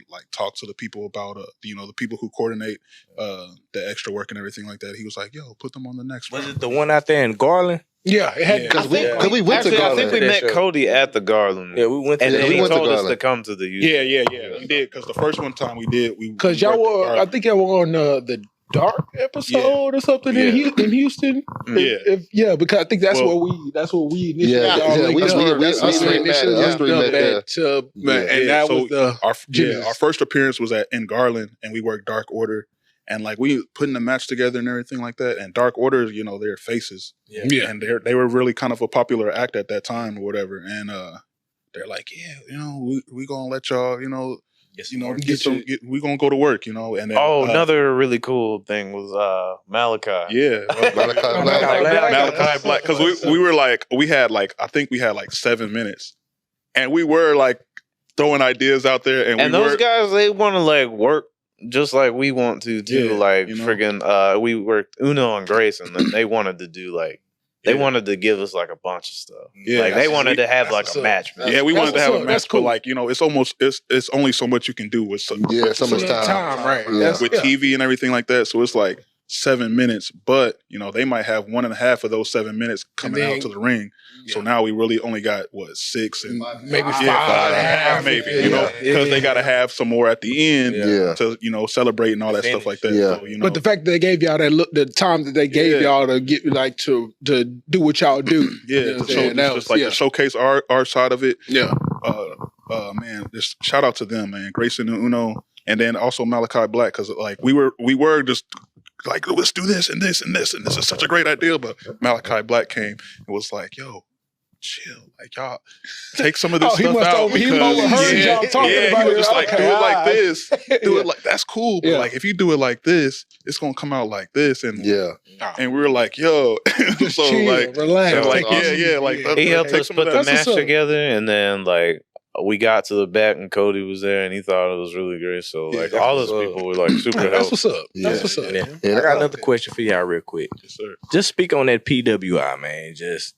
like talked to the people about the people who coordinate the extra work and everything like that. He was like, yo, put them on the next one. Was it the one out there in Garland? Yeah, it had because we went to Garland. I think we met Cody at the Garland. Yeah, we went to and the he went told to us to come to the Houston. Yeah. We did because the first one time we did, because y'all were. I think y'all were on the Dark episode or something in Houston. Yeah, because I think that's where we initially our first appearance was in Garland, and we worked Dark Order. And like we putting the match together and everything like that. And Dark Order, they're faces. Yeah. And they were really kind of a popular act at that time or whatever. And they're like, we gonna let y'all, we gonna go to work, and then, another really cool thing was Malachi. Yeah. Malachi Black. Because we were like, I think we had like 7 minutes. And we were like throwing ideas out there. And those guys, they want to like work just like we want to too, friggin' we worked Uno and Grace, and then they wanted to do like they wanted to give us like a bunch of stuff. Yeah, like they wanted to have like a match. Yeah, we wanted to have a match, but like it's only so much you can do with so much time, right? Yeah. With TV and everything like that. So it's like 7 minutes, but they might have 1.5 of those 7 minutes coming out to the ring. So now we really only got 6 and maybe 5 and a half, maybe because they got to have some more at the end to celebrate and all that stuff like that. Yeah. So, but the fact that they gave y'all the time that they gave y'all to get like to do what y'all do, to showcase our side of it. Yeah, man, just shout out to them, man, Grayson and Uno, and then also Malachi Black, because like we were just. Like, let's do this and this and this, and this is such a great idea. But Malachi Black came and was like, yo, chill. Like y'all take some of this he stuff must out. he overheard y'all talking about he it. was just like, Okay, do it all like right. this. Do Yeah. it like that's cool. But like if you do it like this, it's gonna come out like this. And and we were like, yo, Just so chill, like, relax. and like Take it like easy. He helped take us some put of the that. That's what's match up. together, and then like we got to the back, and Cody was there, and he thought it was really great. So like all those people were like super That's helpful. what's up. That's what's up. Yeah. man. I got another question for y'all real quick. Yes, sir. Just speak on that PWI, man. Just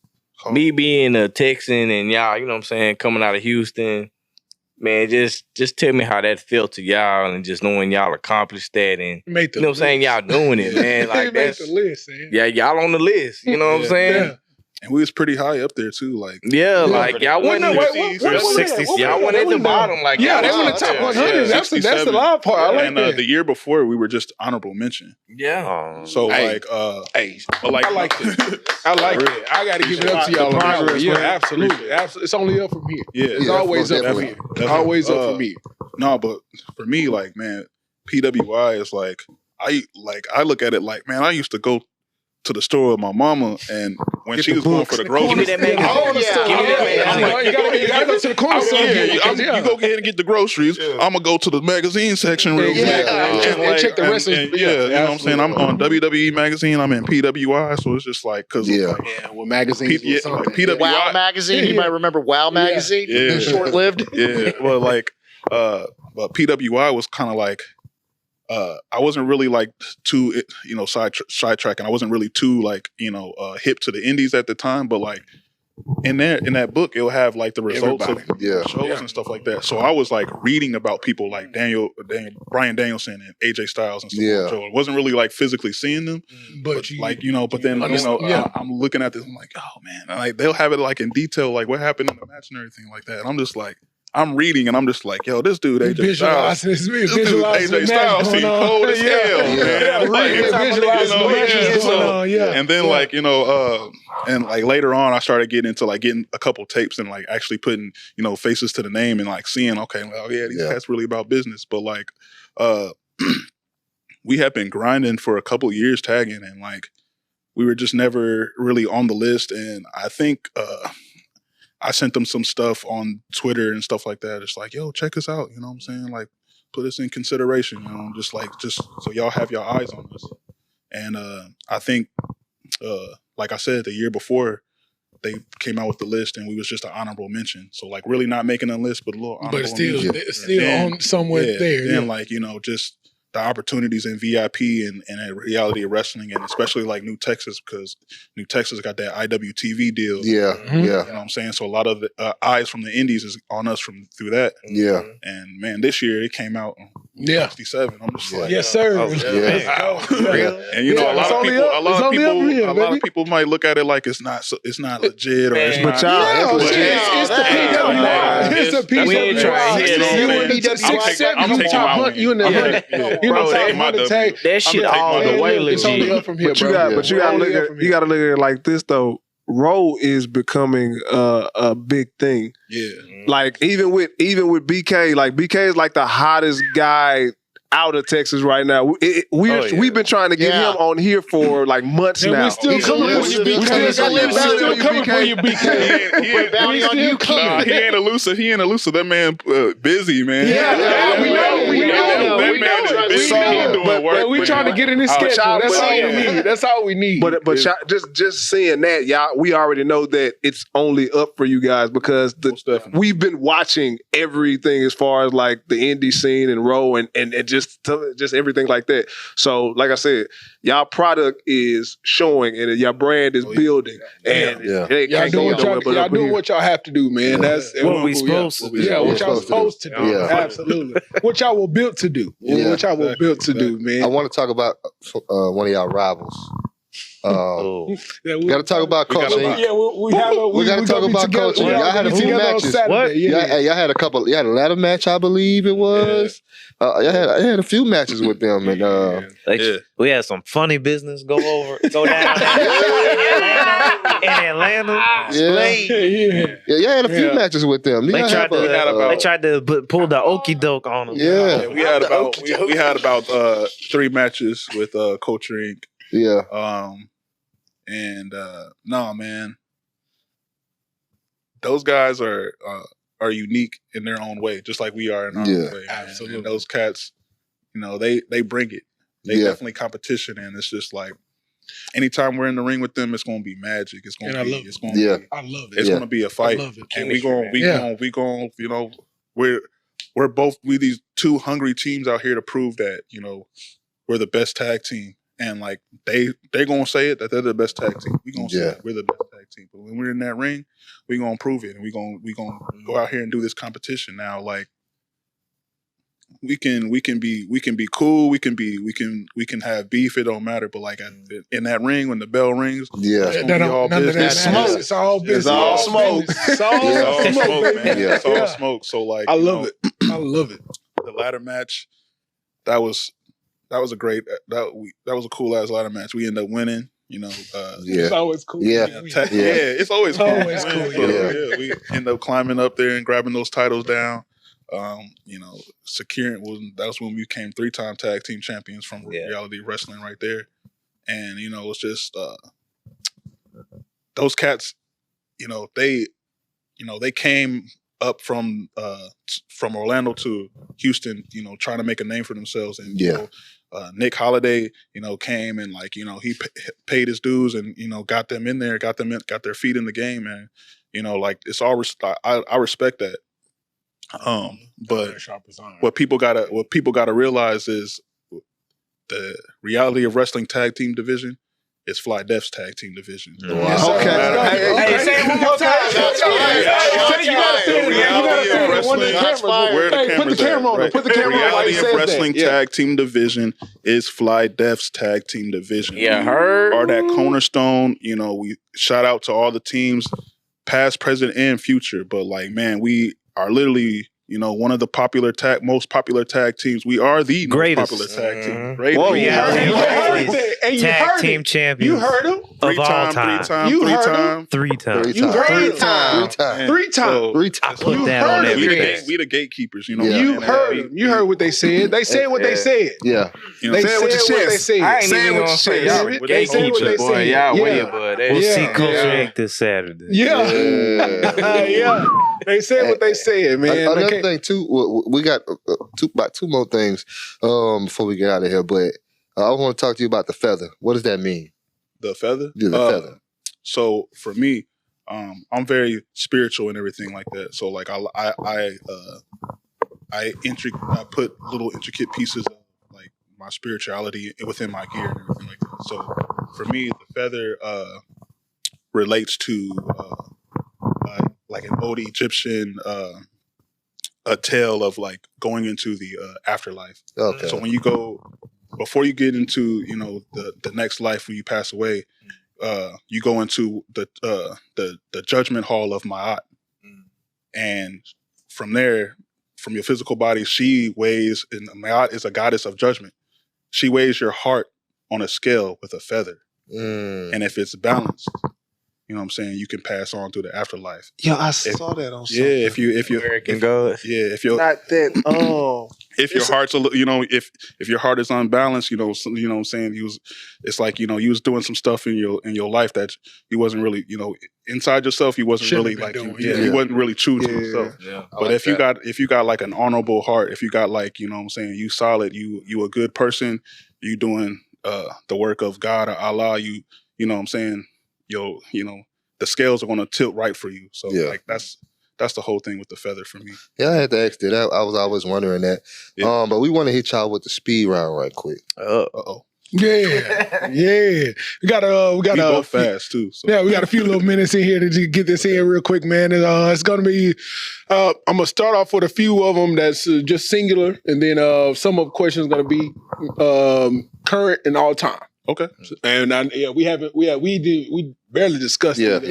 me being a Texan and y'all, you know what I'm saying, coming out of Houston, man, just tell me how that felt to y'all and just knowing y'all accomplished that and Made the you know what I'm saying, y'all doing it, man. He Like made that's the list, man. yeah, y'all on the list. You know what I'm saying? Yeah. And we was pretty high up there too. Like like y'all What wasn't y'all wasn't at the bottom. Like Yeah, y'all they was were in the out top there. 100. Yeah. That's the live part. I like and that. the year before we were just honorable mention. Yeah. So Hey. but like I like it. I like it. I got to give it up to y'all on that one. Yeah, absolutely. It's only up from here. Yeah, It's always up from definitely. here. Definitely. Always up from here. No, but for me, like, man, PWI is like I look at it like, man, I used to go to the store with my mama, and when Get she the was going books. for the groceries, Give me that magazine. Oh, yeah. Give me that magazine. You gotta go to the corner store. you go ahead and get the groceries. I'm gonna go to the magazine section real quick. And check the rest of you know what I'm saying? I'm on WWE magazine. I'm in PWI, so it's just like because Yeah, well, magazines was something. PWI Wow magazine. You might remember Wow magazine. Yeah. Short lived. Yeah, well, like, but PWI was kind of like, I wasn't really like too, sidetracking. I wasn't really too like, hip to the indies at the time. But like in that book, it'll have like the results of shows and stuff like that. So I was like reading about people like Bryan Danielson and AJ Styles and stuff. Yeah. So it wasn't really like physically seeing them, but then I'm looking at this. I'm like, oh man, like they'll have it like in detail, like what happened in the match and everything like that. And I'm just like, I'm reading and I'm just like, yo, this dude AJ Styles, this dude AJ Styles seems cold as hell, man. And then like, and like later on I started getting into like getting a couple tapes and like actually putting, faces to the name and like seeing, okay, well, yeah, these cats really about business. But like we had been grinding for a couple years tagging and like we were just never really on the list. And I think I sent them some stuff on Twitter and stuff like that. It's like, yo, check us out. You know what I'm saying? Like, put us in consideration. Just so y'all have your eyes on us. And I think, like I said, the year before, they came out with the list and we was just an honorable mention. So like really not making a list, but a little honorable mention. It's still on somewhere there. Then like, just the opportunities in VIP and a reality of wrestling, and especially like New Texas, because New Texas got that IWTV deal. Yeah, You know what I'm saying? So a lot of the eyes from the indies is on us through that. yeah. And man, this year it came out 67. I'm just like, Yes, sir. Oh, and a lot of people might look at it like it's not legit or it's Man. not. It's the PWI. It's the PWI. We ain't trying to hear that. You in the 100. You know, take my W. That shit all the way It's only legit. up from here, But you bro. gotta Only look up at from you here. gotta look at it like this though. Roll is becoming a big thing. Yeah. Like even with BK, like BK is like the hottest guy out of Texas right now. We've been trying to get him on here for like months And now. we're still coming for you, BK. We're still coming for you, BK. He ain't elusive. That man busy, man. We know. That man is busy. He doing work. But we trying to get in his schedule. That's all we need. But just saying that, y'all, we already know that it's only up for you guys because Most definitely. we've been watching everything as far as like the indie scene and Row and just everything like that. So, like I said, y'all product is showing and y'all brand is building. And it Y'all can't go nowhere but y'all up doing here. what y'all have to do, man. That's What we supposed to do. Yeah, what y'all supposed to do. Yeah. Absolutely. What y'all were built to do. What y'all were built to do, man. I want to talk about one of y'all rivals. Oh. We got to talk about Coach. We got to talk about Coach. Y'all had a few matches. What? Y'all had a couple. You had a ladder match, I believe it was. I had a few matches with them, and We had some funny business go down in Atlanta. y'all had a few matches with them. They tried to pull the okey doke on them. Yeah. We had about 3 matches with Culture Inc. Yeah. No, man. those guys are unique in their own way, just like we are in our own way. Absolutely. And those cats, they bring it. They definitely competition, and it's just like anytime we're in the ring with them, it's gonna be magic. It's gonna be. I love it. It's gonna be a fight, I love it. and we going. We're both these two hungry teams out here to prove that we're the best tag team, and like they're gonna say it that they're the best tag team. We gonna say it, we're the best tag team, but when we're in that ring, we gonna prove it, and we gonna go out here and do this competition now. Like we can be cool. We can have beef. It don't matter. But like in that ring, when the bell rings, it's gonna be all business. It's all business. It's all smoke. It's all smoke, man. It's all smoke. So like, I love it. I love it. The ladder match, that was a great. That was a cool ass ladder match. We ended up winning. It's always cool. It's always cool. Always cool. We end up climbing up there and grabbing those titles down. Securing that's when we became 3-time tag team champions from Reality Wrestling right there. And it's just those cats, they came up from Orlando to Houston, trying to make a name for themselves. And Nick Holiday, came and he paid his dues and got them in there, got their feet in the game, and it's all I respect that. But what people gotta realize is the Reality of Wrestling tag team division is Fly Def's tag team division. Wow. Hey, say it one more time. Reality of Wrestling. Put the camera on. Put the camera on. Reality of Wrestling tag team division is Fly Def's tag team division. Yeah, heard. Or that cornerstone. We shout out to all the teams, past, present, and future. But like, man, we are literally, one of the most popular tag teams. We are the greatest most popular tag team. Whoa, You heard it. tag team champions. You heard him. Of all time. Three times. You heard times. Three times. I put that on everything. We the gatekeepers, You heard them. You heard what they said. They said what they said. Yeah. They said what they said. I ain't even gonna say y'all gatekeepers, boy. Y'all way, bud. We'll see Coach Rick this Saturday. Yeah. They said what they said, man. Another thing too, we got about two more things before we get out of here. But I want to talk to you about the feather. What does that mean? The feather? Yeah, the feather. So for me, I'm very spiritual and everything like that. So like I put little intricate pieces of like my spirituality within my gear and everything like that. So for me, the feather relates to like an old Egyptian a tale of like going into the afterlife. Okay. So when you go before you get into the next life when you pass away, you go into the judgment hall of Ma'at, and from there, from your physical body, she weighs. And Ma'at is a goddess of judgment. She weighs your heart on a scale with a feather, and if it's balanced, you know what I'm saying, you can pass on to the afterlife. Yeah, I saw that on something. Yeah, if you American Gods. Yeah, if you're Not that. if your heart's if your heart is unbalanced, you know what I'm saying, it's like you was doing some stuff in your life that you wasn't really, inside yourself, you wasn't really like you wasn't really true to yourself. Yeah. But if you got like an honorable heart, if you got like, you know what I'm saying, you solid, you a good person, you doing the work of God or Allah, you know what I'm saying, the scales are going to tilt right for you. So like that's the whole thing with the feather for me. Yeah, I had to ask that. I was always wondering that. Yeah. But we want to hit y'all with the speed round right quick. Uh-oh. Yeah. We got We go fast too. So. Yeah, we got a few little minutes in here to get this in real quick, man. And, it's going to be, I'm going to start off with a few of them that's just singular. And then some of the questions going to be current and all time. Okay. And we barely discussed it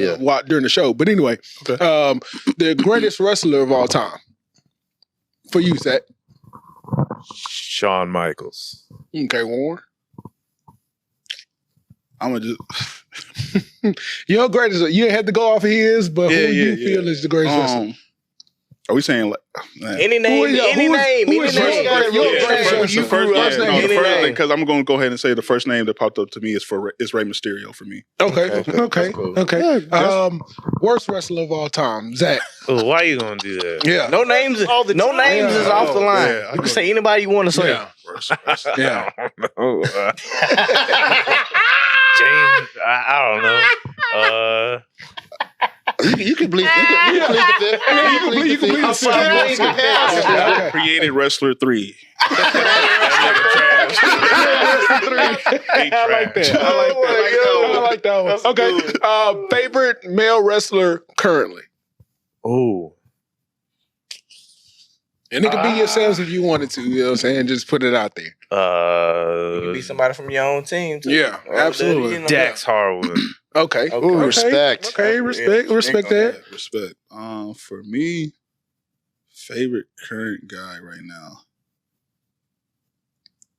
during the show. But anyway, the greatest wrestler of all time for you, Zach. Shawn Michaels. Okay, Warren. I'm gonna just Your greatest. You had to go off of his, but who you feel is the greatest wrestler? Are we saying like Any name, any name, any name. Because I'm going to go ahead and say the first name that popped up to me is Rey Mysterio for me. Okay. Worst wrestler of all time, Zack. Oh, why you gonna do that? Yeah. No names. No names is off the line. Yeah, you can say anybody you want to say. Yeah. Yeah. I don't know. James, I don't know. You can bleep. You can bleep the fifth. You can bleep the fifth. Created Wrestler 3. I like that. I like that one. Okay. Favorite male wrestler currently? Oh. And it could be yourselves if you wanted to, you know what I'm saying? Just put it out there. You can be somebody from your own team too. Yeah, absolutely. Dax Harwood. Okay. Ooh, respect. Okay, respect that. Respect. For me, favorite current guy right now.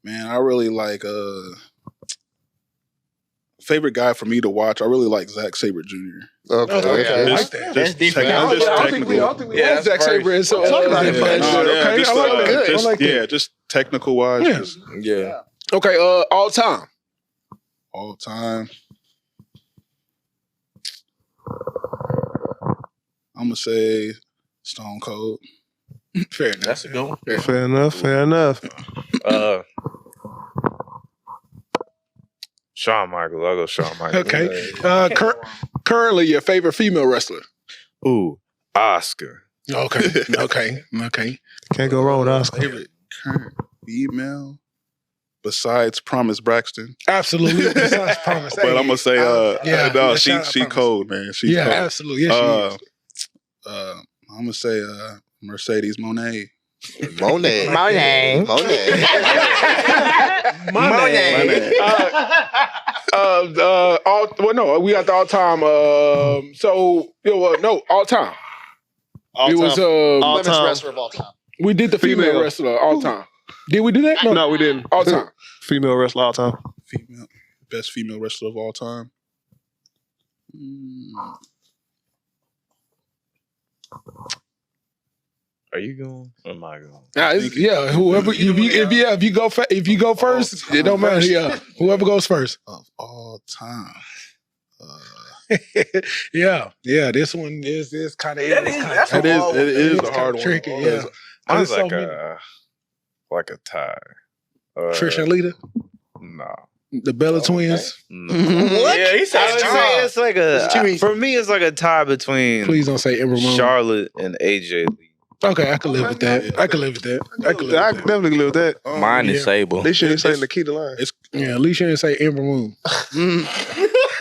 Man, I really like favorite guy for me to watch. I really like Zack Sabre Jr. Okay. I like that. That's different. I don't think we had Zack Sabre in so Talk about it, man. okay, I like that. I like that. Just technical wise. Yeah. Okay, all time. All time. I'm gonna say Stone Cold. Fair enough. That's a good one. Fair enough. Shawn Michaels. I'll go Shawn Michaels. Okay. Currently, your favorite female wrestler? Ooh, Oscar. Okay. Can't go wrong with Oscar. Favorite current female besides Promise Braxton. Absolutely. Besides Promise. But I'm gonna say no, she cold, man. She's cold. Absolutely. Yes, she is. I'm gonna say Mercedes Moné. Monet. We got the all time. All time. It was Women's wrestler of all time. we did the female wrestler all time. Did we do that? No, we didn't. All time. Female wrestler all time. Best female wrestler of all time. Are you going? Or am I going? Whoever if you go first, it don't matter. Yeah, whoever goes first Of all time. This one is kind of It is a hard one. tricky. Yeah, Mine's so like a tie. Trish and Lita, No. the Bella twins. No. What? Yeah, he I said would say it's like too easy. for me, it's like a tie between Please don't say Ember Moon. Charlotte and AJ Lee. Okay, I can live with that. I can live with that. I can definitely live with that. Mine is Sable. They shouldn't say Nikita Line. Yeah, at least you didn't say Ember Moon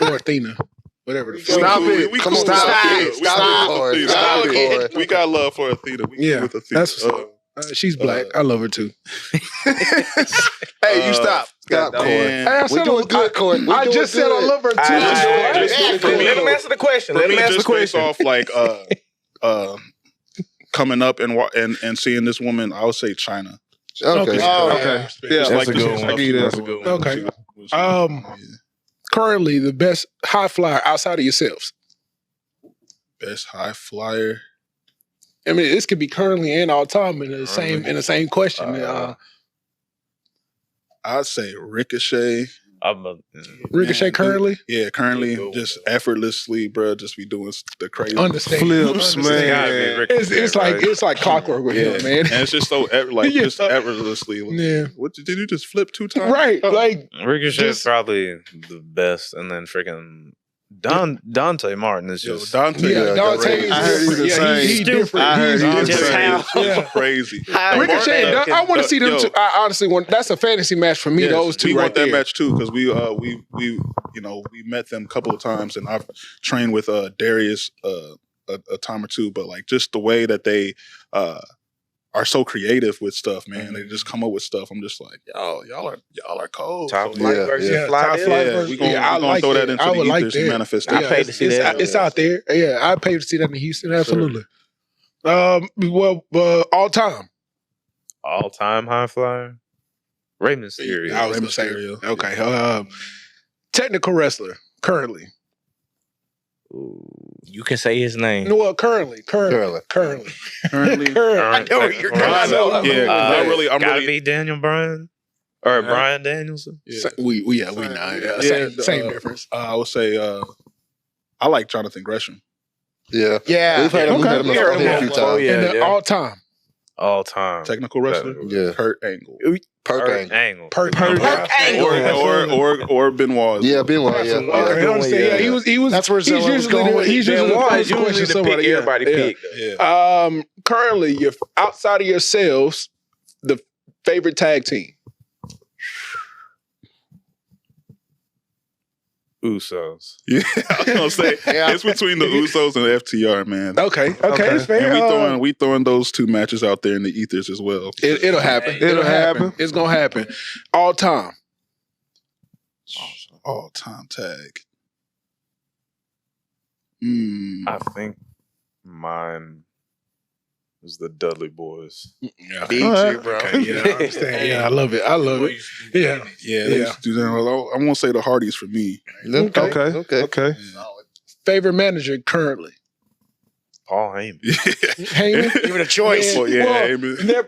or Athena, whatever. The fuck. Stop it. We Come on, cool. stop We it. cool. Stop We it. cool. Stop it. We got love for Athena. We Yeah, cool with Athena. that's what's up. She's black. I love her too. Hey, you stop. Stop, Corey. Man. Hey, I We said doing good, Corey. We I doing just said I good. love her too. Let him answer the question. For me, just based off like coming up and seeing this woman, I would say China. Okay. Okay. Yeah, Just that's like a the good stuff one. she That's does. a good one. Okay. Currently, the best high flyer outside of yourselves. Best high flyer. I mean, this could be currently and all time in the same question. I'd say Ricochet. Ricochet Man, currently. Yeah, currently just effortlessly, bro. Just be doing the crazy Understand. Flips, Understand. man. It's like clockwork with him, man. And it's just so just effortlessly. Like, Yeah. What did you just flip 2 times? Right, like Ricochet is Just- probably the best, and then freaking Dante Martin is Yo, just Dante. Yeah, Dante. I heard he's insane. He's different. I heard he's He's insane. different. Yeah. Crazy. Ricochet. I want to see them Yo. two. I honestly want. That's a fantasy match for me. Yes, Those two we right want that there. match too because we met them a couple of times and I've trained with Darius a time or two, but like just the way that they are so creative with stuff, man. They just come up with stuff. I'm just like, y'all are cold. top So, flight yeah, versus yeah. fly. Top Yeah. flight yeah, versus- we gonna, I we gonna like throw that that. into I the would like ethers and that. manifest I that. paid to see that. It's out there. Yeah, I paid to see that in Houston. Absolutely. All time. All-time high flyer. Rey Mysterio. I was gonna say. Okay. Technical wrestler currently. You can say his name. No, well, currently. Currently. I know where you're going. I know. Yeah, 'cause I'm gotta really be Daniel Bryan or Brian Danielson. Yeah. We know. Yeah. Same difference. I would say I like Jonathan Gresham. Yeah. Yeah. We've had him Okay. a few times. Oh, yeah. And then all time. All time. Technical wrestler. Yeah. Kurt Angle. Perk Angle. Angle. Perk Or Benoit. Yeah, Benoit. I Yeah. understand. Yeah, he was. That's where he's Zilla was usually going. he's usually the first usually question the somebody. pick everybody picked. Yeah. Currently, you're outside of yourselves, the favorite tag team. Usos. Yeah, I was gonna say it's between the Usos and the FTR, man. Okay, that's fair. And we throwing those two matches out there in the ethers as well. It'll happen. It'll happen. It's gonna happen. All time. All time tag. I think mine is the Dudley Boys. Yeah. Beat you, bro. Okay, yeah, I understand. Yeah, I love it. Yeah. They used to do that. I won't say the Hardys for me. Okay. Favorite manager currently? Paul Heyman. Heyman? Give it a choice. Well, yeah, Well, Heyman.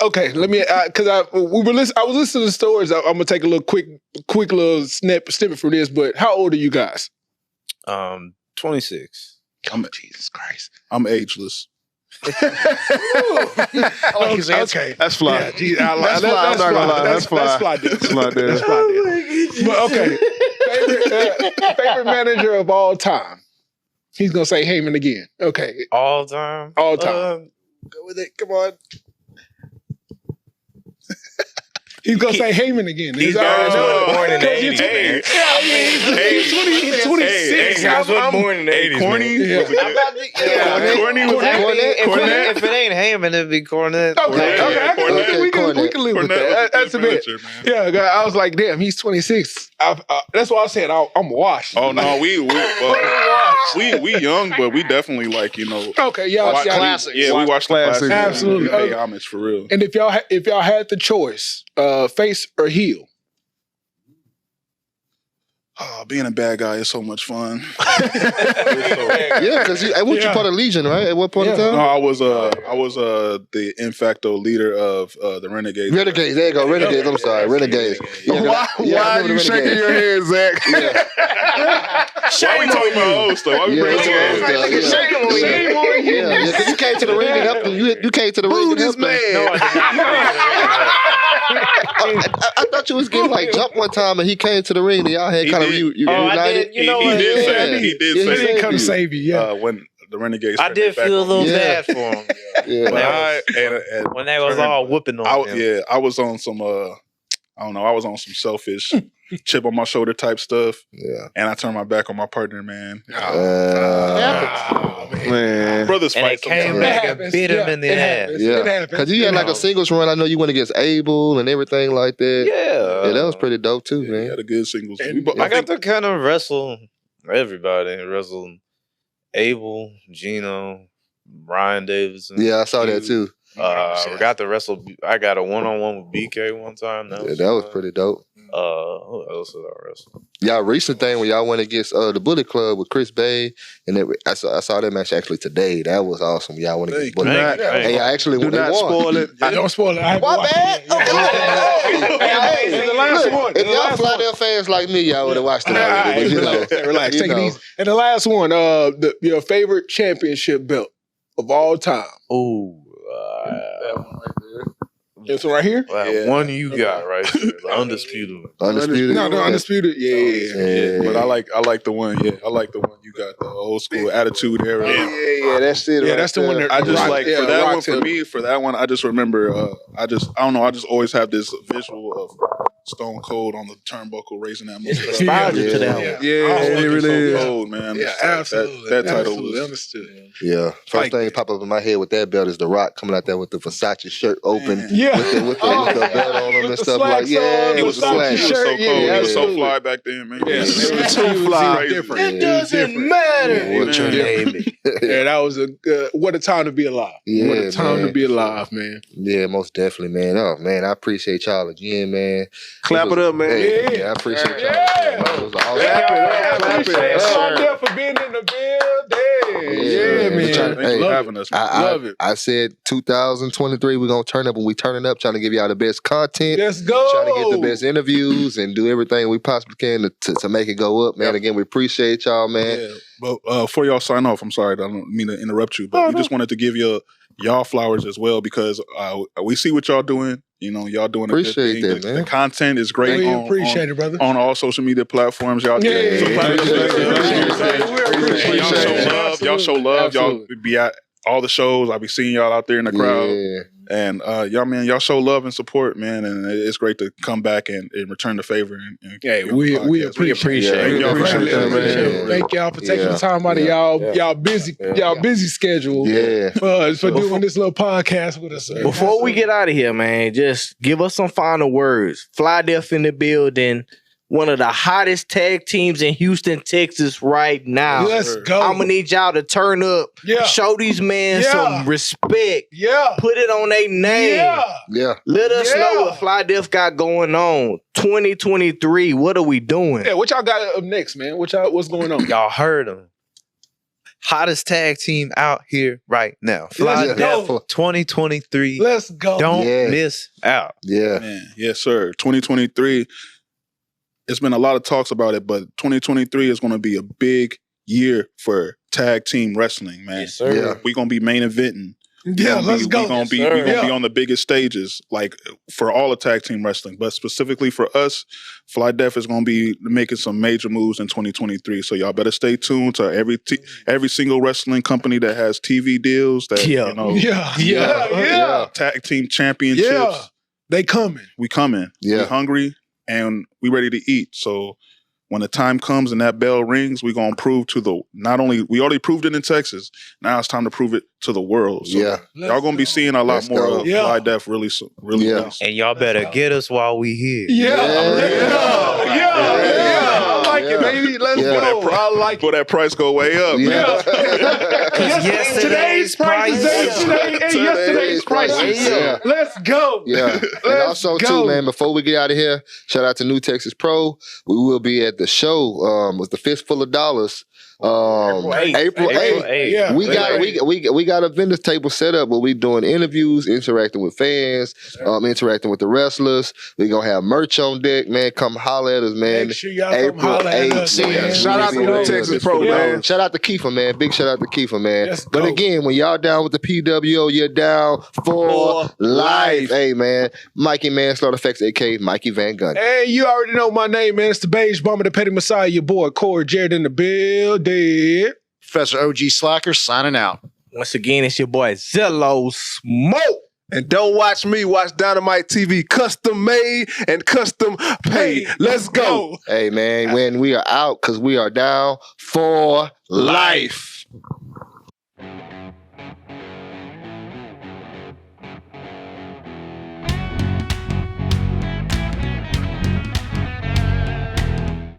Okay, let me because I was listening to the stories. I'm gonna take a little quick little snippet from this. But how old are you guys? 26. Jesus Christ! I'm ageless. I like his answer. Okay, That's fly. yeah, geez, I like- That's fly. I'm not gonna lie. That's fly. That's fly. That's fly, dude. That's fly, dude. But okay, favorite manager of all time. He's gonna say Heyman again. Okay, All time? all time. Go with it. Come on. He's gonna say Heyman again. These guys were born in the 80s, man. He's 26. Guys were born in the 80s, Corny. man. Corny was If it ain't Heyman, it'd be Cornette. Okay, we can live with that. That's a bit. man. Yeah, I was like, damn, he's 26. That's why I said I'm washed. Oh no, we young, but we definitely like Okay, y'all watch classic. Yeah, we watch classics. Absolutely. We pay homage for real. And if y'all had the choice, face or heel, Oh, being a bad guy is so much fun. Yeah, because weren't you part of Legion, right? At what point in No, time? I was the in facto leader of the Renegades. Renegades. There you go. Renegades. I'm sorry. Renegades. Yeah, Why I are remember you the shaking Renegades. your head, Zach? Why we talking about old stuff? Why we bringing up old stuff? shame on you. Yeah, because you came to the ring and helped them. You came to the ring and helped them. I thought you was getting like jumped one time and he came to the ring and y'all had kind of reunited. I did. You know what? He did He say didn't come to save you. Yeah. when the Renegades. I did feel a little Yeah. bad for him. Yeah. When they was all whooping on him. I was on some I don't know, I was on some selfish chip on my shoulder type stuff. Yeah. And I turned my back on my partner, man. Man. Brothers And fight it came sometimes. back and bit him in the ass. It Yeah. happens. Because you had like a singles run. I know you went against Abel and everything like that. Yeah. Yeah, that was pretty dope too, Yeah, he man. had a good singles. And I got to kind of wrestle everybody. Wrestle Abel, Gino, Ryan Davidson. Yeah, I saw that too. We got to wrestle. I got a one-on-one with BK one time. Yeah, that was fun. pretty dope. Who else did I wrestle? Y'all recent thing when y'all went against the Bullet Club with Chris Bay, and I saw that match actually today. That was awesome. Y'all went against Bullet Club. Hey, I actually Do they not won. spoil it. Don't spoil it. I haven't My watched bad. it yet. Hey, The last look, one. if y'all Flydale fans like me, y'all would have watched it already. But, you know, Relax. you Take it know. easy. And the last one, your favorite championship belt of all time. Oh, This one right here? one you got right there, the undisputed. Undisputed. No, Undisputed. Yeah. But I like the one. Yeah, I like the one you got, the old school Attitude Era. Yeah, that's it. Yeah, right that's the there. one that I just Rock- like yeah, for that Rock one. For Tail. me, for that one, I just remember. I don't know. I just always have this visual of Stone Cold on the turnbuckle raising that muscle. Nostalgia to that Yeah. one. Yeah, it really is. Cold, man. Yeah, It's like absolutely. That title Absolutely was. understood. Yeah. First Like thing that. pop up in my head with that belt is The Rock coming out there with the Versace shirt open. Yeah. With the belt on him and With the stuff like slacks on, yeah. He With was the so, slacks. he was so Shirt, cold. yeah, He was so absolutely. fly back then, man. Yeah, It was it was so too fly. different. It doesn't matter. What your name is. Yeah, that was what a time to be alive. Yeah, What a time man. to be alive, man. Yeah, most definitely, man. Oh man, I appreciate y'all again, man. Clap it up, man. Hey, I appreciate y'all. Yeah. That was awesome. Clap it up. Clap it Appreciate up. y'all there for being in the building. Yeah, man. man. Thank you for having us. Man. Love it. I said 2023, we're going to turn up, and we turning up, trying to give y'all the best content. Let's go. Trying to get the best interviews and do everything we possibly can to make it go up, man. Yep. Again, we appreciate y'all, man. Yeah, but before y'all sign off, I'm sorry, I don't mean to interrupt you, but we just wanted to give y'all flowers as well because we see what y'all doing. You know, y'all doing a Appreciate good thing. that, man. The content is great. We on, appreciate it, brother. on all social media platforms. Y'all, Yeah, y'all show love. Y'all be at all the shows. I'll be seeing y'all out there in the crowd. Yeah. And y'all show love and support, man. And it's great to come back and return the favor. And We appreciate it. Y'all appreciate that, man. Thank y'all for taking the time out of y'all busy schedule for doing this little podcast with us. Before we get out of here, man, just give us some final words. Fly Def in the building. One of the hottest tag teams in Houston, Texas right now. Let's go. I'm going to need y'all to turn up. Yeah. Show these men some respect. Yeah. Put it on their name. Yeah. Let us know what Fly Def got going on. 2023, what are we doing? Yeah, what y'all got up next, man? What's going on? Y'all heard them. Hottest tag team out here right now. Fly Let's Def go. 2023. Let's go. Don't miss out. Yeah. Man, yes, sir. 2023. It's been a lot of talks about it, but 2023 is going to be a big year for tag team wrestling, man. Yes, sir. Yeah. We're going to be main eventing. Yeah, let's go. We're going to be on the biggest stages, like for all of tag team wrestling. But specifically for us, Fly Def is going to be making some major moves in 2023. So y'all better stay tuned to every single wrestling company that has TV deals, that tag team championships. Yeah. They coming. We coming. Yeah. We hungry and we ready to eat. So when the time comes and that bell rings, we gonna prove to we already proved it in Texas. Now it's time to prove it to the world. So y'all gonna be seeing a lot more of Fly Def really soon. And y'all better get us while we here. I like it, baby. Let's go. I like it. Before that price go way up. Yeah. Today's price is yesterday's price. Yeah. Let's go. Yeah. And also, too, man, before we get out of here, shout out to New Texas Pro. We will be at the show with the Fistful of Dollars. April 8th. Yeah. We got a vendor table set up where we doing interviews, interacting with fans, interacting with the wrestlers. We gonna have merch on deck, man. Come holler at us, man. Make sure y'all come April holler at 8th, us, man. man. Shout out to New Texas Pro, man. Shout out to Kiefer, man. Big shout out to Kiefer, man. Let's But go. again, when y'all down with the PWO, you're down for life. Hey, man. Mikey Manslaughter Effects, a.k.a. Mikey Van Gundy. Hey, you already know my name, man. It's the Beige Bomber, the Petty Messiah, your boy, Corey Jared in the building. Professor OG Slacker signing out. Once again, it's your boy Zilla Smoke. And don't watch me, watch Dynamite TV, custom made and custom paid. Let's go. Hey, man, when we are out, because we are down for life.